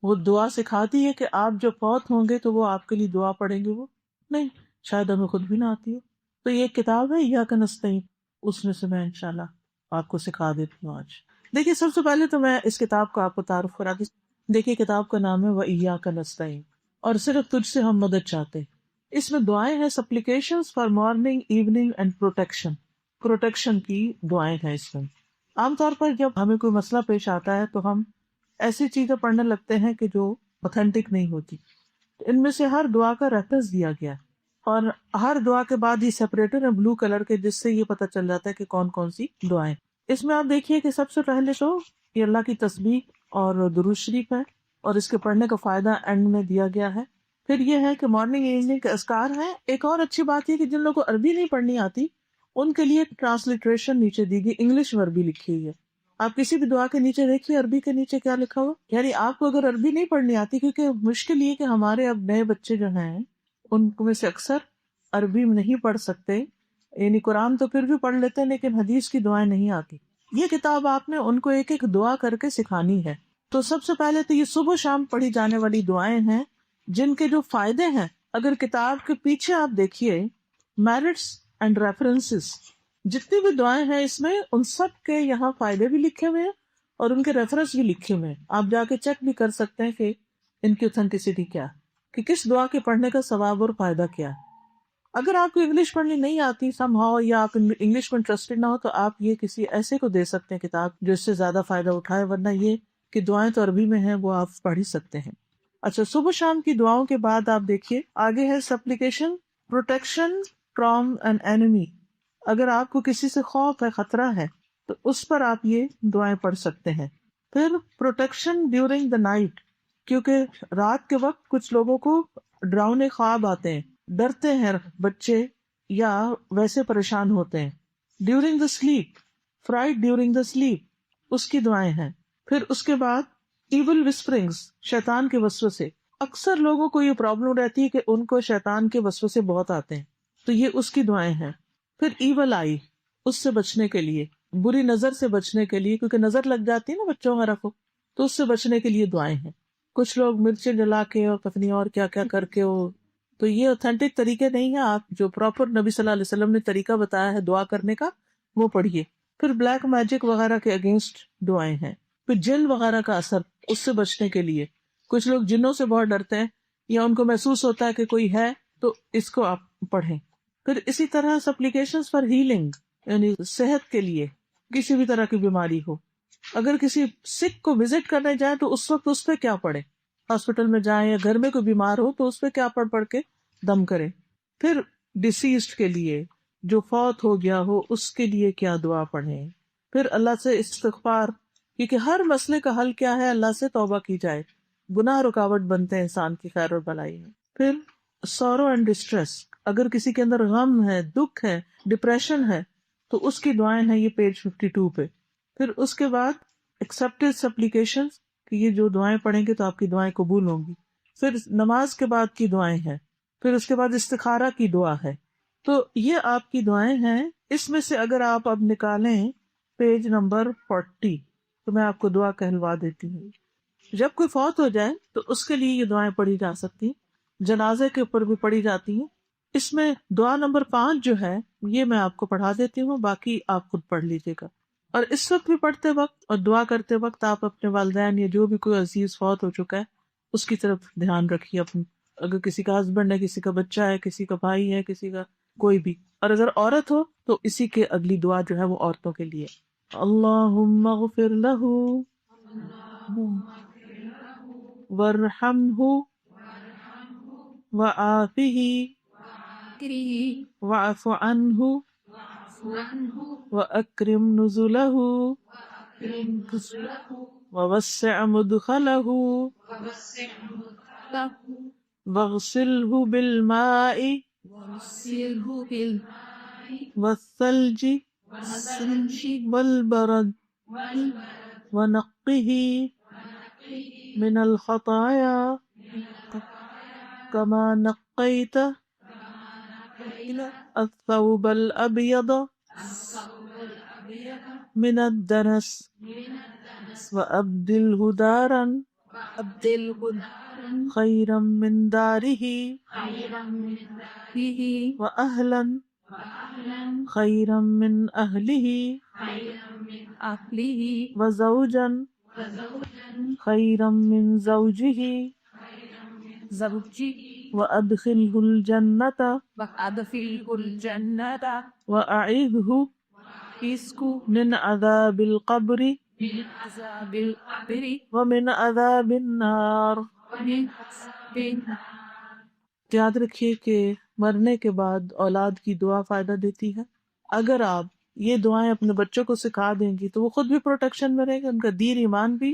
وہ دعا سکھا دی ہے کہ آپ جب فوت ہوں گے تو وہ آپ کے لیے دعا پڑھیں گے؟ وہ نہیں، شاید ہمیں خود بھی نہ آتی ہو. تو یہ کتاب ہے ایاک نستعین، اس میں سے میں انشاءاللہ آپ کو سکھا دیتی ہوں آج. دیکھیے، سب سے پہلے تو میں اس کتاب کو آپ کو تعارف کرا دی. دیکھیے، کتاب کا نام ہے وَإِيَّاكَ نَسْتَعِينُ، اور صرف تجھ سے ہم مدد چاہتے ہیں. اس میں دعائیں ہیں، supplications for morning evening and protection کی دعائیں ہیں اس میں. عام طور پر جب ہمیں کوئی مسئلہ پیش آتا ہے تو ہم ایسی چیزیں پڑھنے لگتے ہیں کہ جو اوتھینٹک نہیں ہوتی. ان میں سے ہر دعا کا ریفرنس دیا گیا ہے، اور ہر دعا کے بعد یہ سیپریٹر ہے بلو کلر کے، جس سے یہ پتہ چل جاتا ہے کہ کون کون سی دعائیں. اس میں آپ دیکھیے کہ سب سے پہلے تو یہ اللہ کی تسبیح اور درود شریف ہے، اور اس کے پڑھنے کا فائدہ اینڈ میں دیا گیا ہے. پھر یہ ہے کہ مارننگ ایوننگ کے اذکار ہیں. ایک اور اچھی بات یہ کہ جن لوگوں کو عربی نہیں پڑھنی آتی ان کے لیے ٹرانسلیٹریشن نیچے دی گئی، انگلش میں عربی لکھی ہوئی ہے. آپ کسی بھی دعا کے نیچے دیکھیے عربی کے نیچے کیا لکھا ہوا، یعنی آپ کو اگر عربی نہیں پڑھنی آتی، کیونکہ مشکل یہ کہ ہمارے اب نئے بچے جو ہیں ان میں سے اکثر عربی میں نہیں پڑھ سکتے، یعنی قرآن تو پھر بھی پڑھ لیتے ہیں لیکن حدیث کی دعائیں نہیں آتی. یہ کتاب آپ نے ان کو ایک ایک دعا کر کے سکھانی ہے. تو سب سے پہلے تو یہ صبح شام پڑھی جانے والی دعائیں ہیں جن کے جو فائدے ہیں، اگر کتاب کے پیچھے آپ دیکھیے میرٹس اینڈ ریفرنسز، جتنی بھی دعائیں ہیں اس میں ان سب کے یہاں فائدے بھی لکھے ہوئے ہیں اور ان کے ریفرنس بھی لکھے ہوئے ہیں. آپ جا کے چیک بھی کر سکتے ہیں کہ ان کی اوتھینٹسٹی کیا ہے، کہ کس دعا کے پڑھنے کا ثواب اور فائدہ کیا ہے. اگر آپ کو انگلش پڑھنی نہیں آتی سم ہاؤ، یا آپ انگلش میں انٹرسٹڈ نہ ہو، تو آپ یہ کسی ایسے کو دے سکتے ہیں کتاب جو اس سے زیادہ فائدہ اٹھائے، ورنہ یہ کہ دعائیں تو عربی میں ہیں وہ آپ پڑھ ہی سکتے ہیں. اچھا، صبح شام کی دعاؤں کے بعد آپ دیکھیے آگے ہے supplication protection from an enemy. اگر آپ کو کسی سے خوف ہے، خطرہ ہے، تو اس پر آپ یہ دعائیں پڑھ سکتے ہیں. پھر پروٹیکشن ڈیورنگ دا نائٹ، کیونکہ رات کے وقت کچھ لوگوں کو ڈراؤنے خواب آتے ہیں، ڈرتے ہیں بچے یا ویسے پریشان ہوتے ہیں. During the sleep, fright during the sleep, اس کی دعائیں ہیں. پھر اس کے بعد ایول وسپرنگز، شیطان کے وسوسے. اکثر لوگوں کو یہ پرابلم رہتی ہے کہ ان کو شیطان کے وسوسے بہت آتے ہیں، تو یہ اس کی دعائیں ہیں. پھر ایول آئی، اس سے بچنے کے لیے، بری نظر سے بچنے کے لیے، کیونکہ نظر لگ جاتی ہے نا بچوں وغیرہ کو، تو اس سے بچنے کے لیے دعائیں ہیں. کچھ لوگ مرچیں جلا کے اور پتنی اور کیا کیا کر کے تو یہ اوتھینٹک طریقے نہیں ہیں. آپ جو پراپر نبی صلی اللہ علیہ وسلم نے طریقہ بتایا ہے دعا کرنے کا وہ پڑھیے. پھر بلیک میجک وغیرہ کے اگینسٹ دعائیں ہیں. پھر جن وغیرہ کا اثر، اس سے بچنے کے لیے، کچھ لوگ جنوں سے بہت ڈرتے ہیں یا ان کو محسوس ہوتا ہے کہ کوئی ہے، تو اس کو آپ پڑھیں. پھر اسی طرح سپلیکیشنز فار ہیلنگ، یعنی صحت کے لیے، کسی بھی طرح کی بیماری ہو. اگر کسی سکھ کو وزٹ کرنے جائیں تو اس وقت اس پہ کیا پڑھیں، ہاسپٹل میں جائیں یا گھر میں کوئی بیمار ہو تو اس پہ کیا پڑھ کے دم کریں. پھر ڈیسیزڈ کے لیے، جو فوت ہو گیا ہو، اس کے لیے کیا دعا پڑھیں. پھر اللہ سے استغفار، کیونکہ ہر مسئلے کا حل کیا ہے، اللہ سے توبہ کی جائے. گناہ رکاوٹ بنتے ہیں انسان کی خیر اور بھلائی میں. پھر سورو اینڈ ڈسٹریس، اگر کسی کے اندر غم ہے، دکھ ہے، ڈپریشن ہے، تو اس کی دعائیں ہیں یہ پیج 52 پہ. پھر اس کے بعد ایکسپٹڈ سپلیکیشنز، کہ یہ جو دعائیں پڑھیں گے تو آپ کی دعائیں قبول ہوں گی. پھر نماز کے بعد کی دعائیں ہیں. پھر اس کے بعد استخارہ کی دعا ہے. تو یہ آپ کی دعائیں ہیں. اس میں سے اگر آپ اب نکالیں پیج نمبر 40 تو میں آپ کو دعا کہلوا دیتی ہوں. جب کوئی فوت ہو جائے تو اس کے لیے یہ دعائیں پڑھی جا سکتی ہیں، جنازے کے اوپر بھی پڑھی جاتی ہیں. اس میں دعا نمبر 5 جو ہے یہ میں آپ کو پڑھا دیتی ہوں، باقی آپ خود پڑھ لیجیے گا. اور اس وقت بھی پڑھتے وقت اور دعا کرتے وقت آپ اپنے والدین یا جو بھی کوئی عزیز فوت ہو چکا ہے اس کی طرف دھیان رکھیے. اپنے اگر کسی کا ہسبینڈ ہے، کسی کا بچہ ہے، کسی کا بھائی ہے، کسی کا کوئی بھی، اور اگر عورت ہو تو اسی کے اگلی دعا جو ہے وہ عورتوں کے لیے. اللہم اغفر لہ وارحمہ وعافہ واعف عنہ وأكرم نزله ووسع مدخله واغسله بالماء والثلج والبرد ونقه من الخطايا كما نقيت الثوب الأبيض من الدنس وأبدله دارا خيرا من داره وأهلا خيرا من أهله وزوجا خيرا من زوجه وأدخله الجنة وأعيذه من عذاب القبر ومن عذاب النار. یاد رکھیے کہ مرنے کے بعد اولاد کی دعا فائدہ دیتی ہے. اگر آپ یہ دعائیں اپنے بچوں کو سکھا دیں گی تو وہ خود بھی پروٹیکشن میں رہے گا، ان کا دین ایمان بھی،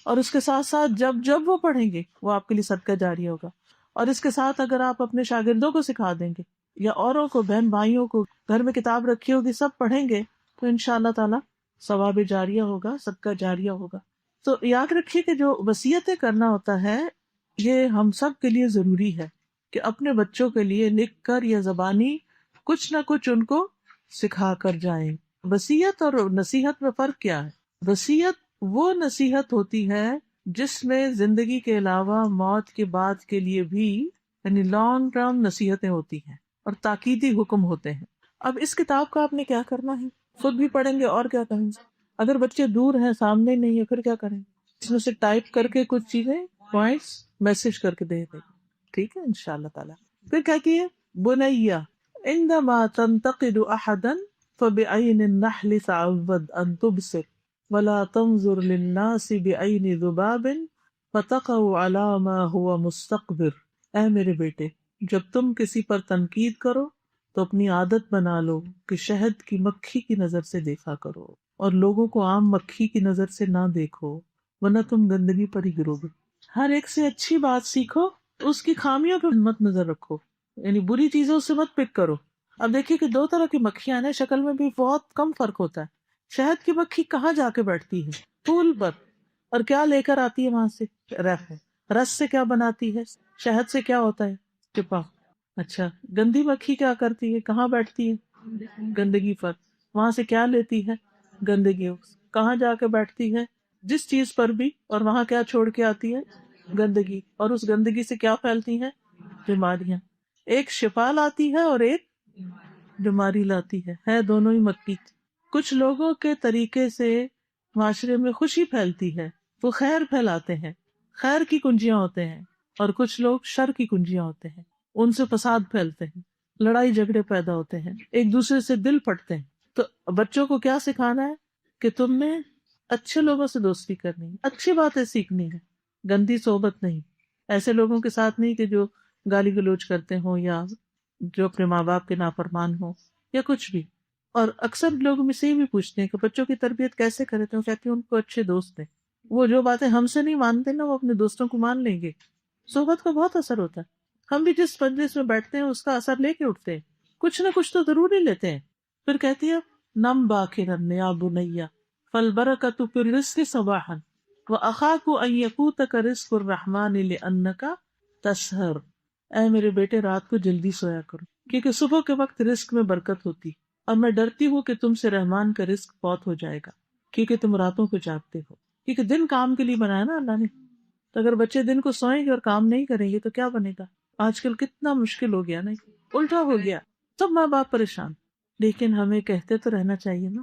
اور اس کے ساتھ ساتھ جب وہ پڑھیں گے وہ آپ کے لیے صدقہ جاری ہوگا. اور اس کے ساتھ اگر آپ اپنے شاگردوں کو سکھا دیں گے یا اوروں کو، بہن بھائیوں کو، گھر میں کتاب رکھی ہوگی، سب پڑھیں گے تو انشاءاللہ تعالی ثواب جاریہ ہوگا، صدقہ جاریہ ہوگا. تو یاد رکھیے کہ جو وصیتیں کرنا ہوتا ہے یہ ہم سب کے لیے ضروری ہے کہ اپنے بچوں کے لیے لکھ کر یا زبانی کچھ نہ کچھ ان کو سکھا کر جائیں. وصیت اور نصیحت میں فرق کیا ہے؟ وصیت وہ نصیحت ہوتی ہے جس میں زندگی کے علاوہ موت کے بعد کے لیے بھی یعنی لانگ ٹرم نصیحتیں ہوتی ہیں اور تاکیدی حکم ہوتے ہیں. اب اس کتاب کا آپ نے کیا کرنا ہے؟ خود بھی پڑھیں گے اور کیا کریں گے. اگر بچے دور ہیں، سامنے نہیں ہے، پھر کیا کریں گے؟ اس میں سے ٹائپ کر کے کچھ چیزیں پوائنٹس میسج کر کے دے دیں. ٹھیک ہے انشاءاللہ تعالیٰ. پھر کیا کیے؟ بنیا عندما تنتقد احدا فبعین النحل تعود ان تبصر ولا تنظر للناس بعین ذباب فتقع على ما هو مستقبر. اے میرے بیٹے، جب تم کسی پر تنقید کرو تو اپنی عادت بنا لو کہ شہد کی مکھی کی نظر سے دیکھا کرو اور لوگوں کو عام مکھی کی نظر سے نہ دیکھو ورنہ تم گندگی پر ہی گرو گے. ہر ایک سے اچھی بات سیکھو، اس کی خامیوں پہ مت نظر رکھو، یعنی بری چیزوں سے مت پک کرو. اب دیکھیے کہ دو طرح کی مکھیاں ہیں، شکل میں بھی بہت کم فرق ہوتا ہے. شہد کی مکھی کہاں جا کے بیٹھتی ہے؟ پھول پر. اور کیا لے کر آتی ہے وہاں سے؟ رس سے کیا بناتی ہے؟ شہد سے کیا ہوتا ہے؟ چپا. اچھا، گندی مکھی کیا کرتی ہے؟ کہاں بیٹھتی ہے؟ گندگی پر. وہاں سے کیا لیتی ہے؟ گندگی. کہاں جا کے بیٹھتی ہے؟ جس چیز پر بھی. اور وہاں کیا چھوڑ کے آتی ہے؟ گندگی. اور اس گندگی سے کیا پھیلتی ہیں؟ بیماریاں. ایک شفا لاتی ہے اور ایک بیماری لاتی ہے دونوں ہی مکھی. کچھ لوگوں کے طریقے سے معاشرے میں خوشی پھیلتی ہے، وہ خیر پھیلاتے ہیں، خیر کی کنجیاں ہوتے ہیں. اور کچھ لوگ شر کی کنجیاں ہوتے ہیں، ان سے فساد پھیلتے ہیں، لڑائی جھگڑے پیدا ہوتے ہیں، ایک دوسرے سے دل پھٹتے ہیں. تو بچوں کو کیا سکھانا ہے کہ تم نے اچھے لوگوں سے دوستی کرنی ہے، اچھی باتیں سیکھنی ہے، گندی صحبت نہیں، ایسے لوگوں کے ساتھ نہیں کہ جو گالی گلوچ کرتے ہوں یا جو اپنے ماں باپ کے نافرمان ہوں یا کچھ بھی. اور اکثر لوگ مجھ سے بھی پوچھتے ہیں کہ بچوں کی تربیت کیسے کرتے ہیں. کہتے ہیں ان کو اچھے دوست دیں، وہ جو باتیں ہم سے نہیں مانتے نا وہ اپنے دوستوں کو مان لیں گے. صحبت کا بہت اثر ہوتا ہے. ہم بھی جس مجلس میں بیٹھتے ہیں اس کا اثر لے کے اٹھتے ہیں، کچھ نہ کچھ تو ضرور ہی لیتے ہیں. پھر کہتی ہے نم باخرن یا بنیا فالبرکۃ فی الرزق صباحا واخاف ان یفوتک رزق الرحمن لانک تسحر. اے میرے بیٹے رات کو جلدی سویا کرو کیونکہ صبح کے وقت رزق میں برکت ہوتی، اور میں ڈرتی ہوں کہ تم سے رحمان کا رزق فوت ہو جائے گا کیونکہ تم راتوں کو جاگتے ہو. کیونکہ دن کام کے لیے بنایا نا اللہ نے. تو اگر بچے دن کو سوئیں گے اور کام نہیں کریں گے تو کیا بنے گا؟ آج کل کتنا مشکل ہو گیا، نہیں الٹا ہو گیا، سب ماں باپ پریشان. لیکن ہمیں کہتے تو رہنا چاہیے نا.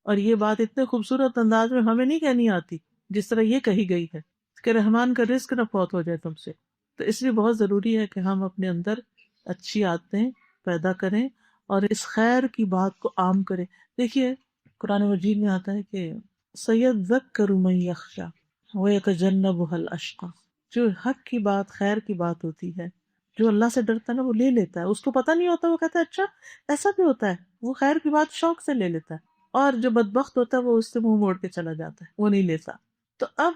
اور یہ بات اتنے خوبصورت انداز میں ہمیں نہیں کہنی آتی جس طرح یہ کہی گئی ہے کہ رحمان کا رزق نہ فوت ہو جائے تم سے. تو اس لیے بہت ضروری ہے کہ ہم اپنے اندر اچھی عادتیں پیدا کریں اور اس خیر کی بات کو عام کریں. دیکھیے قرآن مجید میں آتا ہے کہ سَيَذَّكَّرُ مَن يَخْشَىٰ وَيَتَجَنَّبُهَا الْأَشْقَىٰ. جو حق کی بات، خیر کی بات ہوتی ہے جو اللہ سے ڈرتا ہے نا وہ لے لیتا ہے، اس کو پتہ نہیں ہوتا، وہ کہتا ہے اچھا ایسا بھی ہوتا ہے، وہ خیر کی بات شوق سے لے لیتا ہے، اور جو بدبخت ہوتا ہے وہ اس سے منہ موڑ کے چلا جاتا ہے، وہ نہیں لیتا۔ تو اب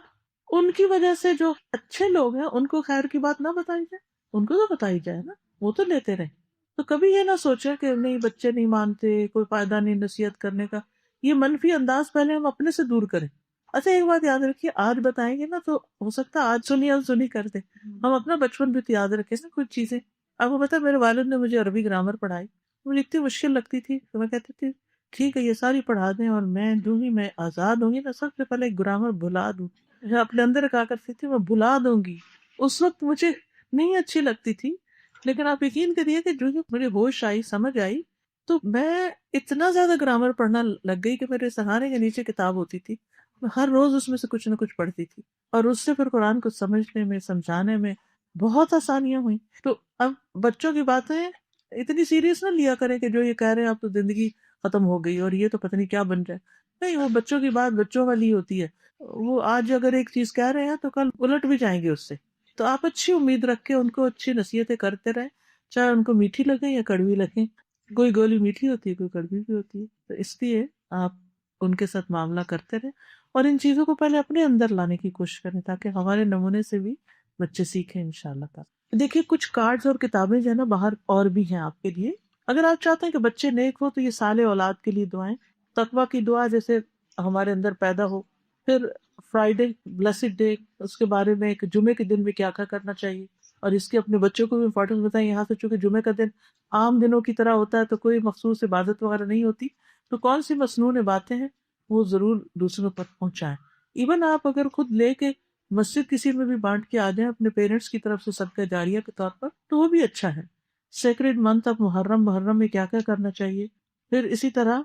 ان کی وجہ سے جو اچھے لوگ ہیں ان کو خیر کی بات نہ بتائی جائے، ان کو تو بتائی جائے نا، وہ تو لیتے رہے۔ تو کبھی یہ نہ سوچیں کہ نہیں بچے نہیں مانتے، کوئی فائدہ نہیں نصیحت کرنے کا، یہ منفی انداز پہلے ہم اپنے سے دور کریں۔ اچھا ایک بات یاد رکھیے، آج بتائیں گے نا تو ہو سکتا ہے آج سنی انسنی کر دیں، ہم اپنا بچپن بھی تو یاد رکھیں نا کچھ چیزیں۔ آپ کو پتا میرے والد نے مجھے عربی گرامر پڑھائی، مجھے اتنی مشکل لگتی تھی تو میں کہتی تھی ٹھیک ہے یہ ساری پڑھا دیں اور میں دوں گی، میں آزاد ہوں گی، میں سب سے پہلے گرامر بھلا دوں۔ میں اپنے اندر کہا کرتی تھی میں بھلا دوں گی، اس وقت مجھے نہیں اچھی لگتی تھی، لیکن آپ یقین کریے کہ جو ہی مجھے ہوش آئی، سمجھ آئی، تو میں اتنا زیادہ گرامر پڑھنا لگ گئی کہ میرے سہارے کے نیچے کتاب ہوتی تھی، میں ہر روز اس میں سے کچھ نہ کچھ پڑھتی تھی، اور اس سے پھر قرآن کو سمجھنے میں، سمجھانے میں بہت آسانیاں ہوئیں۔ تو اب بچوں کی باتیں اتنی سیریس نہ لیا کریں کہ جو یہ کہہ رہے ہیں اب تو زندگی ختم ہو گئی اور یہ تو پتہ نہیں کیا بن جائے، نہیں، وہ بچوں کی بات بچوں والی ہوتی ہے، وہ آج اگر ایک چیز کہہ رہے ہیں تو کل الٹ بھی جائیں گے اس سے۔ تو آپ اچھی امید رکھ کے ان کو اچھی نصیحتیں کرتے رہیں، چاہے ان کو میٹھی لگیں یا کڑوی لگیں، کوئی گولی میٹھی ہوتی ہے کوئی کڑوی بھی ہوتی ہے، تو اس لیے آپ ان کے ساتھ معاملہ کرتے رہیں اور ان چیزوں کو پہلے اپنے اندر لانے کی کوشش کریں تاکہ ہمارے نمونے سے بھی بچے سیکھیں انشاءاللہ تعالی۔ دیکھیے کچھ کارڈز اور کتابیں جو ہے نا باہر اور بھی ہیں آپ کے لیے، اگر آپ چاہتے ہیں کہ بچے نیک ہو تو یہ صالح اولاد کے لیے دعائیں، تقویٰ کی دعا جیسے ہمارے اندر پیدا ہو، پھر فرائیڈے بلیسڈ ڈے اس کے بارے میں کہ جمعے کے دن میں کیا کیا کرنا چاہیے، اور اس کے اپنے بچوں کو بھی امپورٹنس بتائیں۔ یہاں سے چونکہ جمعے کا دن عام دنوں کی طرح ہوتا ہے تو کوئی مخصوص عبادت وغیرہ نہیں ہوتی، تو کون سی مسنون باتیں ہیں وہ ضرور دوسروں پر پہنچائیں۔ ایون آپ اگر خود لے کے مسجد کسی میں بھی بانٹ کے آ جائیں اپنے پیرنٹس کی طرف سے صدقہ جاریہ کے طور پر تو وہ بھی اچھا ہے۔ سیکرڈ منتھ آف محرم میں کیا کیا کرنا چاہیے، پھر اسی طرح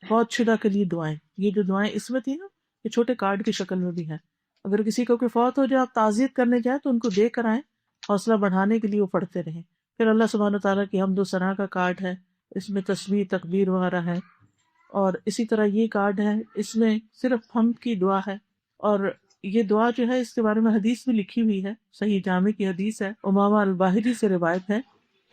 فوت شدہ کے لیے دعائیں، یہ جو دعائیں اس میں تھی نا یہ چھوٹے کارڈ کی شکل میں بھی ہیں، اگر کسی کو کوئی فوت ہو جائے آپ تعزیت کرنے جائیں تو ان کو دے کر آئیں، حوصلہ بڑھانے کے لیے وہ پڑھتے رہیں۔ پھر اللہ سبحانہ تعالیٰ کی حمد و ثنا کا کارڈ ہے، اس میں تسبیح تکبیر وغیرہ ہے، اور اسی طرح یہ کارڈ ہے اس میں صرف حمد کی دعا ہے، اور یہ دعا جو ہے اس کے بارے میں حدیث بھی لکھی ہوئی ہے، صحیح جامع کی حدیث ہے، امامہ الباہلی سے روایت ہے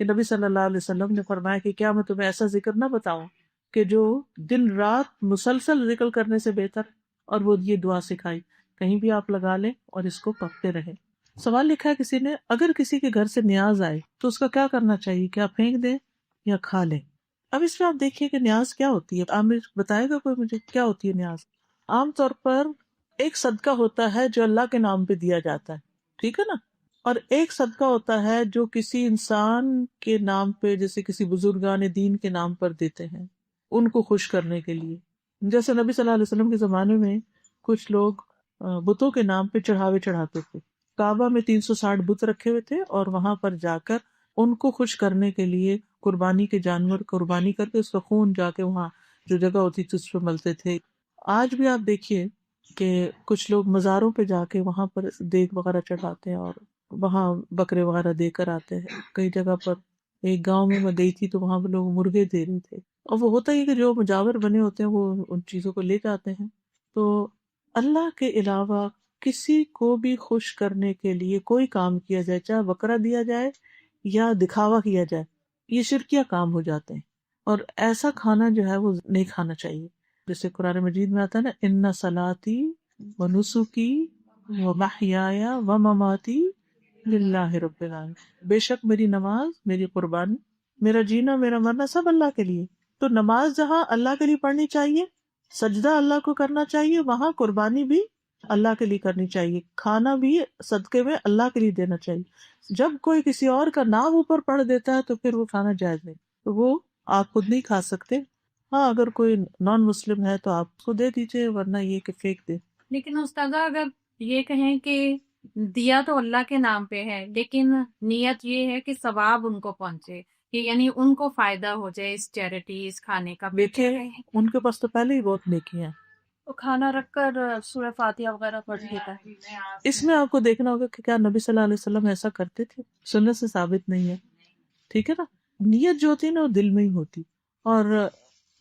کہ نبی صلی اللہ علیہ وسلم نے فرمایا کہ کیا میں تمہیں ایسا ذکر نہ بتاؤں کہ جو دن رات مسلسل ذکر کرنے سے بہتر، اور وہ یہ دعا سکھائی، کہیں بھی آپ لگا لیں اور اس کو پڑھتے رہیں۔ سوال لکھا ہے کسی نے، اگر کسی کے گھر سے نیاز آئے تو اس کا کیا کرنا چاہیے، کیا پھینک دیں یا کھا لیں؟ اب اس میں آپ دیکھیے کہ نیاز کیا ہوتی ہے، عامر بتائے گا کوئی مجھے کیا ہوتی ہے نیاز؟ عام طور پر ایک صدقہ ہوتا ہے جو اللہ کے نام پہ دیا جاتا ہے، ٹھیک ہے نا، اور ایک صدقہ ہوتا ہے جو کسی انسان کے نام پہ، جیسے کسی بزرگان دین کے نام پر دیتے ہیں ان کو خوش کرنے کے لیے۔ جیسے نبی صلی اللہ علیہ وسلم کے زمانے میں کچھ لوگ بتوں کے نام پہ چڑھاوے چڑھاتے تھے، کعبہ میں 360 بت رکھے ہوئے تھے اور وہاں پر جا کر ان کو خوش کرنے کے لیے قربانی کے جانور قربانی کر کے اس کا خون جا کے وہاں جو جگہ ہوتی تھی اس پہ ملتے تھے۔ آج بھی آپ دیکھیے کہ کچھ لوگ مزاروں پہ جا کے وہاں پر دیگ وغیرہ چڑھاتے ہیں اور وہاں بکرے وغیرہ دے کر آتے ہیں۔ کئی جگہ پر ایک گاؤں میں گئی تھی تو وہاں پہ لوگ مرغے دے رہے تھے، اور وہ ہوتا ہی کہ جو مجاور بنے ہوتے ہیں وہ ان چیزوں کو لے جاتے ہیں۔ تو اللہ کے علاوہ کسی کو بھی خوش کرنے کے لیے کوئی کام کیا جائے، چاہے بکرا دیا جائے یا دکھاوا کیا جائے، یہ شرکیہ کام ہو جاتے ہیں، اور ایسا کھانا جو ہے وہ نہیں کھانا چاہیے۔ جیسے قرآن مجید میں آتا ہے نا، ان صلاتی و نسکی و محیای و مماتی للہ رب العالمین، بے شک میری نماز، میری قربانی، میرا جینا، میرا مرنا سب اللہ کے لیے۔ تو نماز جہاں اللہ کے لیے پڑھنی چاہیے، سجدہ اللہ کو کرنا چاہیے، وہاں قربانی بھی اللہ کے لیے کرنی چاہیے، کھانا بھی صدقے میں اللہ کے لیے دینا چاہیے۔ جب کوئی کسی اور کا نام اوپر پڑھ دیتا ہے تو پھر وہ کھانا جائز نہیں، تو وہ آپ خود نہیں کھا سکتے۔ ہاں اگر کوئی نان مسلم ہے تو آپ اس کو دے دیجیے، ورنہ یہ کہ پھینک دے۔ لیکن استاذہ اگر یہ کہیں کہ دیا تو اللہ کے نام پہ ہے لیکن نیت یہ ہے کہ ثواب ان کو پہنچے، کہ یعنی ان کو فائدہ ہو جائے اس چیریٹی، اس کھانے کا، دیکھیں ان کے پاس تو پہلے ہی بہت نیکی ہیں، تو کھانا رکھ کر سورہ فاتحہ وغیرہ پڑھ لیتا ہے۔ اس میں آپ کو دیکھنا ہوگا کہ کیا نبی صلی اللہ علیہ وسلم ایسا کرتے تھے، سنت سے ثابت نہیں ہے، ٹھیک ہے نا۔ نیت جو ہوتی ہے نا وہ دل میں ہی ہوتی، اور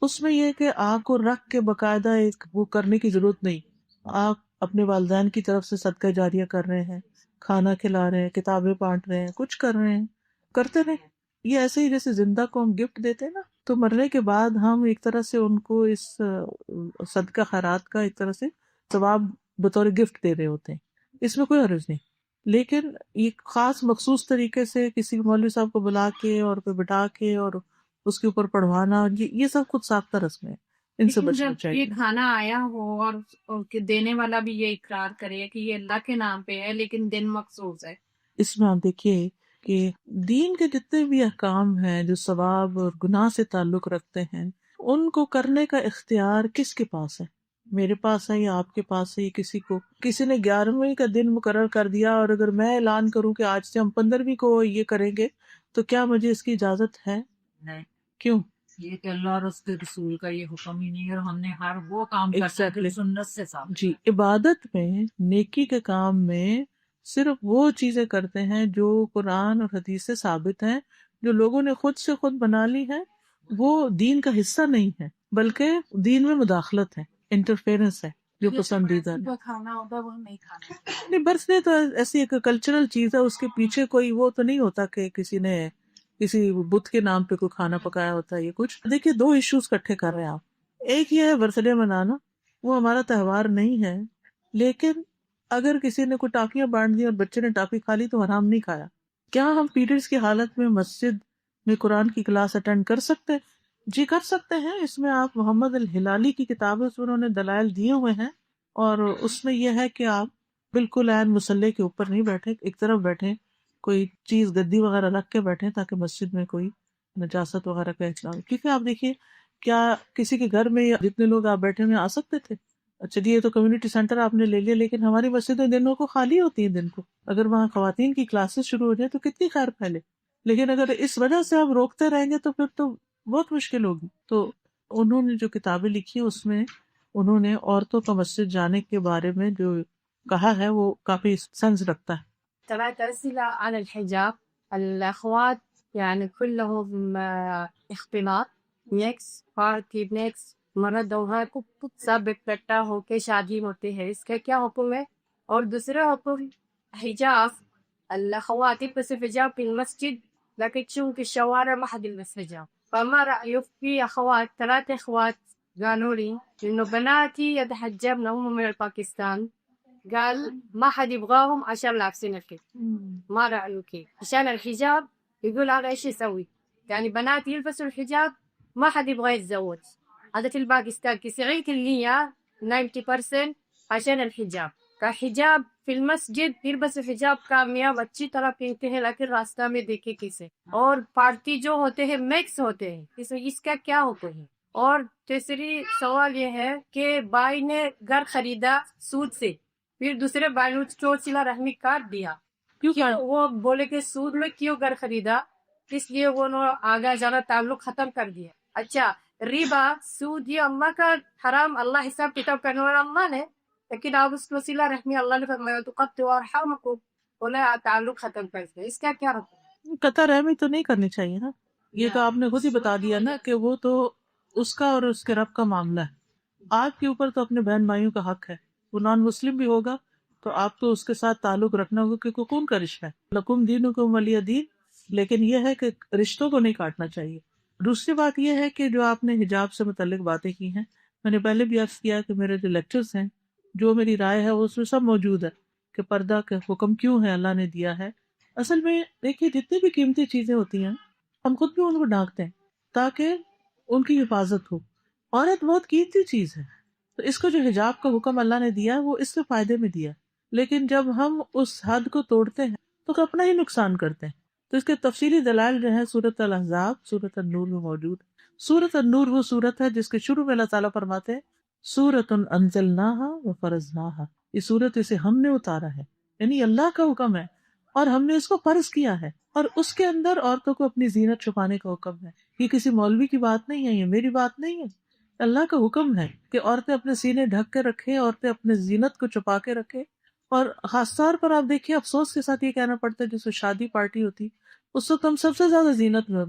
اس میں یہ کہ آپ کو رکھ کے باقاعدہ ایک وہ کرنے کی ضرورت نہیں، آپ اپنے والدین کی طرف سے صدقہ جاریہ کر رہے ہیں، کھانا کھلا رہے ہیں، کتابیں بانٹ رہے ہیں، کچھ کر رہے ہیں، کرتے رہیں. یہ ایسے ہی جیسے زندہ کو ہم گفٹ دیتے ہیں نا، تو مرنے کے بعد ہم ایک طرح سے ان کو اس صدقہ خیرات کا ایک طرح سے ثواب بطور گفٹ دے رہے ہوتے ہیں. اس میں کوئی حرج نہیں. لیکن یہ خاص مخصوص طریقے سے کسی مولوی صاحب کو بلا کے اور پھر بٹھا کے اور اس کے اوپر پڑھوانا، یہ سب خود ساختہ رسمیں ہیں، ان سے لیکن بچنا جب چاہیے. یہ کھانا آیا ہو اور کہ دینے والا بھی یہ اقرار کرے کہ یہ اللہ کے نام پہ ہے لیکن دن مخصوص ہے. اس میں آپ دیکھیے کہ دین کے جتنے بھی احکام ہیں جو ثواب اور گناہ سے تعلق رکھتے ہیں، ان کو کرنے کا اختیار کس کے پاس ہے؟ میرے پاس ہے یا آپ کے پاس ہے؟ کسی نے 11ویں کا دن مقرر کر دیا اور اگر میں اعلان کروں کہ آج سے ہم 15ویں کو یہ کریں گے تو کیا مجھے اس کی اجازت ہے؟ نہیں، کیوں؟ یہ کہ اللہ اور اس کے رسول کا یہ حکم ہی نہیں ہے، اور ہم نے ہر وہ کام کرنا ہے جو Exactly. سنت سے ثابت. جی، عبادت میں، نیکی کے کام میں صرف وہ چیزیں کرتے ہیں جو قرآن اور حدیث سے ثابت ہیں. جو لوگوں نے خود سے خود بنا لی ہے وہ دین کا حصہ نہیں ہے، بلکہ دین میں مداخلت ہے، انٹرفیرنس ہے جو پسندیدہ ہے. جو کھانا ہوتا ہے وہ نہیں کھانا. نہیں، برتھ ڈے تو ایسی ایک کلچرل چیز ہے، اس کے پیچھے کوئی وہ تو نہیں ہوتا کہ کسی نے کسی بت کے نام پہ کوئی کھانا پکایا ہوتا ہے. یہ کچھ دیکھیے، دو ایشوز کٹھے کر رہے ہیں آپ. ایک یہ ہے برتھ ڈے منانا، وہ ہمارا تہوار نہیں ہے، لیکن اگر کسی نے کوئی ٹافیاں بانٹ دی اور بچے نے ٹافی کھا لی تو حرام نہیں کھایا. کیا ہم پیریڈز کی حالت میں مسجد میں قرآن کی کلاس اٹینڈ کر سکتے؟ جی کر سکتے ہیں. اس میں آپ محمد الہلالی کی کتاب ہے، اس میں انہوں نے دلائل دیے ہوئے ہیں، اور اس میں یہ ہے کہ آپ بالکل عین مسلح کے اوپر نہیں بیٹھے، ایک طرف بیٹھے، کوئی چیز گدی وغیرہ رکھ کے بیٹھے تاکہ مسجد میں کوئی نجاست وغیرہ کا احترام. کیونکہ آپ دیکھیے، کیا کسی کے گھر میں جتنے لوگ آپ بیٹھے ہوئے آ سکتے تھے؟ اچھا جی، یہ تو کمیونٹی سینٹر آپ نے لے لیا، لیکن ہماری مسجدیں دنوں کو خالی ہوتی ہیں. دن کو اگر وہاں خواتین کی کلاسز شروع ہو جائیں تو کتنی خیر پھیلے. لیکن اگر اس وجہ سے ہم روکتے رہیں گے تو پھر تو بہت مشکل ہوگی. تو انہوں نے جو کتابیں لکھی اس میں انہوں نے عورتوں کا مسجد جانے کے بارے میں جو کہا ہے وہ کافی سنس رکھتا ہے. ثلاث أسئلة عن الحجاب. الأخوات يعني كلهم اختلاط نیکس پارٹی نیکس مرد اور کو سب اکٹھا ہو کے شادی ہوتے ہیں، اس کا کیا حکم ہے؟ اور دوسرا حکم حجاب. الأخوات يلبسوا حجاب في المسجد لكن تشوفوا في الشوارع ما حد يلبس حجاب. فما رأيك في أخوات 3 أخوات قالوا لي إنه بناتي يتحجبن هم من باكستان، قال ما حد يبغاهم عشان لابسين الحجاب. ما رأيك؟ عشان الحجاب يقول أنا إيش يسوي؟ يعني بناتي يلبسوا الحجاب ما حد يبغى يتزوج. هذا في الباكستان 90% 90% عشان الحجاب. كحجاب في المسجد يلبسوا حجاب کامیاب اچھی طرح پہنتے ہیں، لیکن راستہ میں دیکھے کسے. اور پارٹی جو ہوتے ہیں مکس ہوتے ہیں، اس کا کیا حکم ہے؟ اور تیسری سوال یہ ہے کہ بھائی نے گھر خریدا سود سے، پھر دوسرے بھائی نے چور سلا رحمی کاٹ دیا. کیوں وہ بولے کہ سود میں کیوں گھر خریدا، اس لیے وہ آگے جانا تعلق ختم کر دیا. اچھا، ریبا سود یہ اللہ کا حرام، اللہ حساب کتاب کرنے والا اللہ نے، لیکن آپ اس کو صلہ رحمی اللہ نے فرمایا تقطعوا ارحامکم، انہیں تعلق ختم کر دیا. اس کا کیا رکھا؟ قطع رحمی تو نہیں کرنی چاہیے نا. یہ تو آپ نے خود ہی بتا دیا نا کہ وہ تو اس کا اور اس کے رب کا معاملہ ہے. آپ کے اوپر تو اپنے بہن بھائیوں کا حق ہے. وہ نان مسلم بھی ہوگا تو آپ کو اس کے ساتھ تعلق رکھنا ہوگا، کیونکہ کون کا رشتہ ہے. لکم دینکم ولی دین. لیکن یہ ہے کہ رشتوں کو نہیں کاٹنا چاہیے. دوسری بات یہ ہے کہ جو آپ نے حجاب سے متعلق باتیں کی ہیں، میں نے پہلے بھی عرض کیا کہ میرے جو لیکچرز ہیں، جو میری رائے ہے اس میں سب موجود ہے کہ پردہ کا حکم کیوں ہے اللہ نے دیا ہے. اصل میں دیکھیے، جتنی بھی قیمتی چیزیں ہوتی ہیں ہم خود بھی ان کو ڈھانکتے ہیں تاکہ ان کی حفاظت ہو. عورت بہت قیمتی چیز ہے، تو اس کو جو حجاب کا حکم اللہ نے دیا وہ اس سے فائدے میں دیا. لیکن جب ہم اس حد کو توڑتے ہیں تو اپنا ہی نقصان کرتے ہیں. تو اس کے تفصیلی دلائل جو ہے سورۃ الاحزاب، سورۃ النور میں موجود. سورۃ النور وہ سورت ہے جس کے شروع میں اللہ تعالیٰ فرماتے ہیں سورۃ انزلناہا وفرضناہا. یہ سورت اسے ہم نے اتارا ہے، یعنی اللہ کا حکم ہے اور ہم نے اس کو فرض کیا ہے. اور اس کے اندر عورتوں کو اپنی زینت چھپانے کا حکم ہے. یہ کسی مولوی کی بات نہیں ہے، یہ میری بات نہیں ہے، اللہ کا حکم ہے کہ عورتیں اپنے سینے ڈھک کے رکھیں، عورتیں اپنے زینت کو چھپا کے رکھیں. اور خاص طور پر آپ دیکھیے افسوس کے ساتھ یہ کہنا پڑتا ہے جس وقت شادی پارٹی ہوتی اس وقت ہم سب سے زیادہ زینت میں،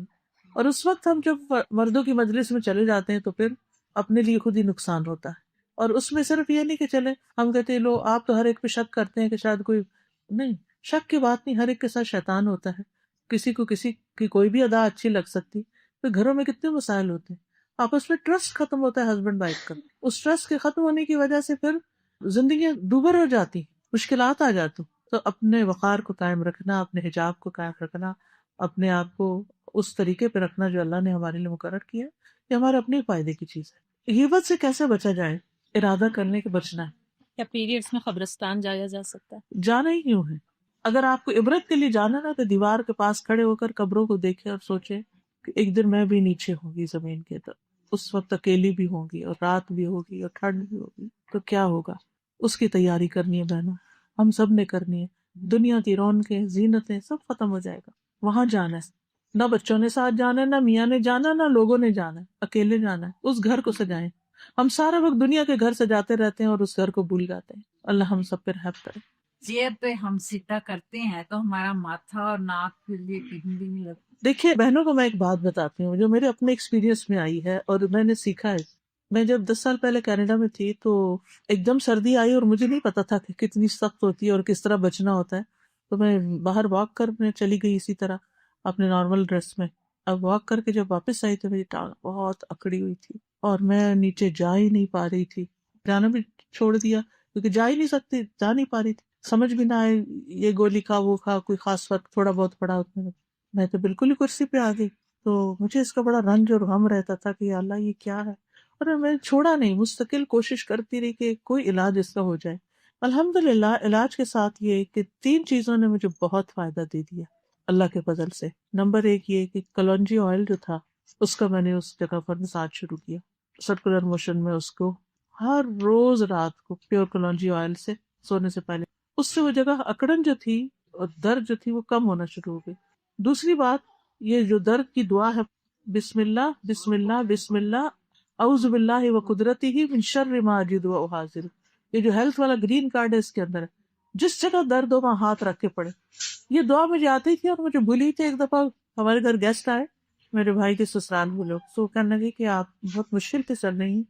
اور اس وقت ہم جب مردوں کی مجلس میں چلے جاتے ہیں تو پھر اپنے لیے خود ہی نقصان ہوتا ہے. اور اس میں صرف یہ نہیں کہ چلے ہم کہتے ہیں لو آپ تو ہر ایک پہ شک کرتے ہیں کہ شاید کوئی نہیں، شک کی بات نہیں، ہر ایک کے ساتھ شیطان ہوتا ہے. کسی کو کسی کی کوئی بھی ادا اچھی لگ سکتی، تو گھروں میں کتنے مسائل ہوتے ہیں، آپس میں ٹرسٹ ختم ہوتا ہے ہسبینڈ وائف کا، اس ٹرسٹ کے ختم ہونے کی وجہ سے پھر زندگیاں دوبر ہو جاتی، مشکلات آ جاتی. تو اپنے وقار کو قائم رکھنا، اپنے حجاب کو قائم رکھنا، اپنے آپ کو اس طریقے پہ رکھنا جو اللہ نے ہمارے لیے مقرر کیا، یہ ہمارے اپنے فائدے کی چیز ہے. غیبت سے کیسے بچا جائے؟ ارادہ کرنے کے بچنا ہے. کیا پیریڈز میں قبرستان جایا جا سکتا ہے؟ جانا ہی کیوں ہے؟ اگر آپ کو عبرت کے لیے جانا نا، تو دیوار کے پاس کھڑے ہو کر قبروں کو دیکھے اور سوچے کہ ایک دن میں بھی نیچے ہوں گی زمین کے، تو اس وقت اکیلی بھی ہوں گی اور رات بھی ہوگی اور ٹھنڈ بھی ہوگی، تو کیا ہوگا؟ اس کی تیاری کرنی ہے بہنوں، ہم سب نے کرنی ہے. دنیا کی رونقیں، زینتیں سب ختم ہو جائے گا. وہاں جانا ہے، نہ بچوں نے ساتھ جانا ہے، نہ میاں نے جانا، نہ لوگوں نے جانا ہے، اکیلے جانا ہے. اس گھر کو سجائیں. ہم سارا وقت دنیا کے گھر سجاتے رہتے ہیں اور اس گھر کو بھول جاتے ہیں. اللہ ہم سب پہ رحم کرے. چیئر پہ ہم سیدھا کرتے ہیں تو ہمارا ماتھا اور ناک کے لیے کہیں بھی نہیں لگتا. دیکھیے بہنوں کو میں ایک بات بتاتی ہوں جو میرے اپنے ایکسپیرینس میں آئی ہے اور میں نے سیکھا ہے. میں جب 10 سال پہلے کینیڈا میں تھی تو ایک دم سردی آئی اور مجھے نہیں پتا تھا کہ کتنی سخت ہوتی ہے اور کس طرح بچنا ہوتا ہے. تو میں باہر واک کرنے چلی گئی اسی طرح اپنے نارمل ڈریس میں. اب واک کر کے جب واپس آئی تو میری ٹانگ بہت اکڑی ہوئی تھی اور میں نیچے جا ہی نہیں پا رہی تھی. جانا بھی چھوڑ دیا کیونکہ جا ہی نہیں سکتی، جا نہیں پا رہی تھی. سمجھ بھی نہ آئے یہ گولی کھا وہ کھا، کوئی خاص فرق تھوڑا بہت پڑا اتنے میں. میں تو بالکل ہی کرسی پہ آ گئی. تو مجھے اس کا بڑا رنج اور غم رہتا تھا کہ یا اللہ یہ کیا ہے. اور میں چھوڑا نہیں، مستقل کوشش کرتی رہی کہ کوئی علاج اس کا ہو جائے. الحمدللہ علاج کے ساتھ یہ کہ 3 چیزوں نے مجھے بہت فائدہ دے دیا اللہ کے فضل سے. نمبر 1 یہ کہ کلونجی آئل جو تھا اس کا میں نے اس جگہ پر مساج شروع کیا، سرکولر موشن میں اس کو ہر روز رات کو پیور کلونجی آئل سے سونے سے پہلے. اس سے وہ جگہ اکڑن جو تھی اور درد جو تھی وہ کم ہونا شروع ہو گئی. دوسری بات یہ جو درد کی دعا ہے، بسم اللہ بسم اللہ بسم اللہ اعوذ باللہ و قدرتہ من شر ما اجد و احاذر، یہ جو ہیلتھ والا گرین کارڈ ہے اس کے اندر ہے، جس جگہ درد ہو وہاں ہاتھ رکھ کے پڑے. یہ دعا مجھے آتی تھی اور مجھے بھولی تھی. ایک دفعہ ہمارے گھر گیسٹ آئے، میرے بھائی کے سسرال وہ لوگ، تو کہنے لگے کہ آپ بہت مشکل سے چل رہی ہیں.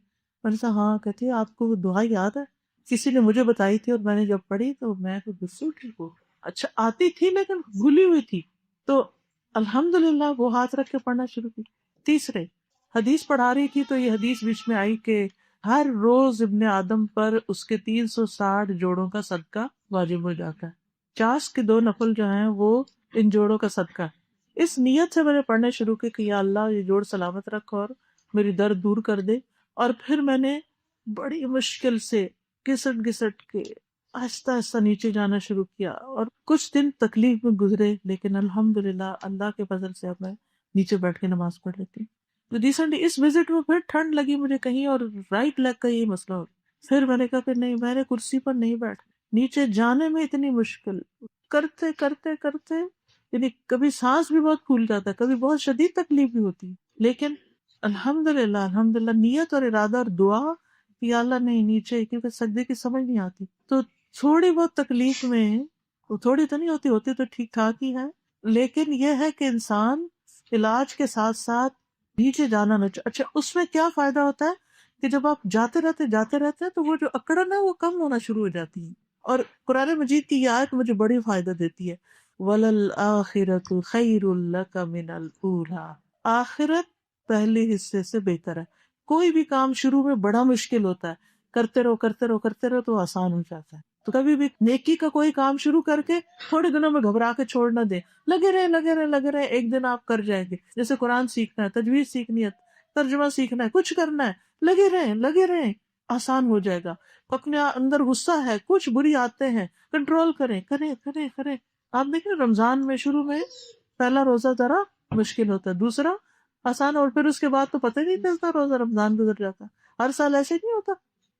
میں نے کہا ہاں. کہتی ہے آپ کو وہ دعا یاد ہے؟ کسی نے مجھے بتائی تھی اور میں نے جب پڑھی تو میں تو بالکل ٹھیک ہو. اچھا آتی تھی لیکن بھولی ہوئی تھی. تو الحمدللہ وہ ہاتھ رکھ کے پڑھنا شروع کی. تیسرے حدیث پڑھا رہی تھی تو یہ حدیث بیچ میں آئی کہ ہر روز ابن آدم پر اس کے 360 جوڑوں کا صدقہ واجب ہو جاتا ہے. 50 کے 2 نفل جو ہیں وہ ان جوڑوں کا صدقہ. اس نیت سے میں نے پڑھنے شروع کی کہ یا اللہ یہ جوڑ سلامت رکھ اور میری درد دور کر دے. اور پھر میں نے بڑی مشکل سے گھسٹ گھسٹ کے آہستہ آہستہ نیچے جانا شروع کیا اور کچھ دن تکلیف میں گزرے، لیکن الحمدللہ اللہ کے فضل سے اب میں نیچے بیٹھ کے نماز پڑھ لیتی. ریسنٹلی اس وزٹ میں پھر ٹھنڈ لگی مجھے کہیں اور رائٹ لیگ کا یہی مسئلہ ہو. پھر میں نے کہا کہ نہیں، میں نے کرسی پر نہیں بیٹھ، نیچے جانے میں اتنی مشکل کرتے کرتے کرتے یعنی کبھی سانس بھی بہت پھول جاتا ہے، کبھی بہت شدید تکلیف بھی ہوتی ہے، لیکن الحمدللہ نیت اور ارادہ اور دعا یا اللہ نہیں نیچے، کیونکہ سجدے کی سمجھ نہیں آتی. تو تھوڑی بہت تکلیف میں، وہ تھوڑی تو نہیں ہوتی تو ٹھیک ٹھاک ہی ہے، لیکن یہ ہے کہ انسان علاج کے ساتھ ساتھ نیچے جانا نہ اچھا اس میں کیا فائدہ ہوتا ہے کہ جب آپ جاتے رہتے ہیں تو وہ جو اکڑن ہے وہ کم ہونا شروع ہو جاتی ہے. اور قرآن مجید کی یہ آیت مجھے بڑی فائدہ دیتی ہے، وَلَلْآخِرَةُ خَيْرٌ لَكَ مِنَ الْأُولَىٰ، آخرت پہلے حصے سے بہتر ہے. کوئی بھی کام شروع میں بڑا مشکل ہوتا ہے، کرتے رہو تو آسان ہو جاتا ہے. تو کبھی بھی نیکی کا کوئی کام شروع کر کے تھوڑے دنوں میں گھبرا کے چھوڑ نہ دیں، لگے رہے، ایک دن آپ کر جائیں گے. جیسے قرآن سیکھنا ہے، تجویز سیکھنی ہے، ترجمہ سیکھنا ہے، کچھ کرنا ہے، لگے رہیں، آسان ہو جائے گا. اپنے اندر غصہ ہے، کچھ بری عادتیں ہیں، کنٹرول کریں. آپ دیکھیں رمضان میں شروع میں پہلا روزہ ذرا مشکل ہوتا ہے، دوسرا آسان، اور پھر اس کے بعد تو پتہ ہی نہیں چلتا روزہ رمضان گزر جاتا. ہر سال ایسے نہیں ہوتا.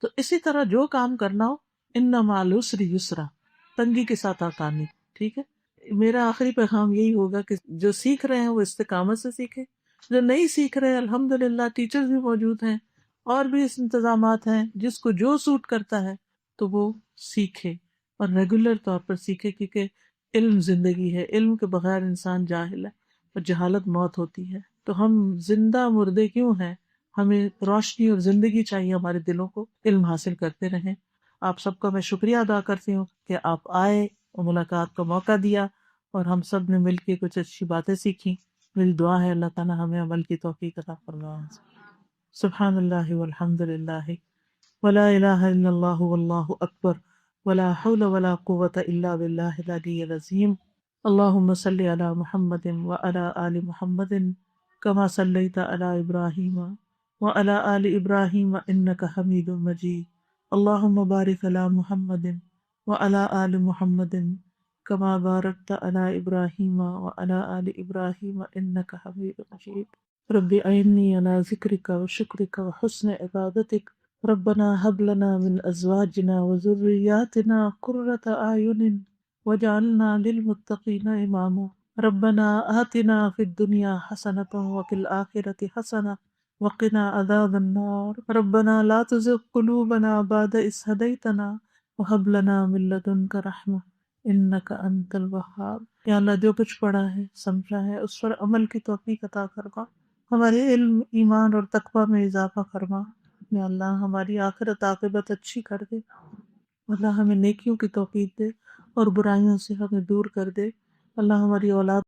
تو اسی طرح جو کام کرنا ہو ان مع العسر یسرا، تنگی کے ساتھ آسانی. ٹھیک ہے، میرا آخری پیغام یہی ہوگا کہ جو سیکھ رہے ہیں وہ استقامت سے سیکھیں، جو نہیں سیکھ رہے الحمدللہ ٹیچرز بھی موجود ہیں اور بھی اس انتظامات ہیں، جس کو جو سوٹ کرتا ہے تو وہ سیکھے اور ریگولر طور پر سیکھے، کیونکہ علم زندگی ہے، علم کے بغیر انسان جاہل ہے اور جہالت موت ہوتی ہے. تو ہم زندہ مردے کیوں ہیں؟ ہمیں روشنی اور زندگی چاہیے ہمارے دلوں کو، علم حاصل کرتے رہیں. آپ سب کا میں شکریہ ادا کرتی ہوں کہ آپ آئے اور ملاقات کا موقع دیا اور ہم سب نے مل کے کچھ اچھی باتیں سیکھی. میری دعا ہے اللہ تعالیٰ ہمیں عمل کی توفیق عطا فرمائے. سبحان اللہ والحمد للہ ولا الہ الا اللہ واللہ اکبر ولا حول ولا قوة الا باللہ العلی العظیم. اللہم صلی علی محمد وعلی آل محمد کما صلیت علی ابراہیم وعلی آل ابراہیم انک حمید مجید. اللہم بارک علی محمد وعلی آل محمد کما بارکت علی ابراہیم وعلی آل ابراہیم انک حمید مجید. رب اعنی علی ذکرک وشکرک وحسن عبادتک. ربنا هب لنا من ازواجنا وذرياتنا قرة اعین وجعلنا للمتقین اماما. ربنا آتنا في الدنيا حسنة وفي الآخرة حسنة وقنا عذاب النار. ربنا لا تزغ قلوبنا بعد إذ هديتنا وهب لنا من لدنك رحمة انك انت الوهاب. یا اللہ جو کچھ پڑھا ہے سمجھا ہے اس پر عمل کی توفیق عطا فرما. ہمارے علم ایمان اور تقوی میں اضافہ فرما. یا اللہ ہماری آخرت عاقبت اچھی کر دے. اللہ ہمیں نیکیوں کی توفیق دے اور برائیوں سے ہمیں دور کر دے. اللہ ہماری اولاد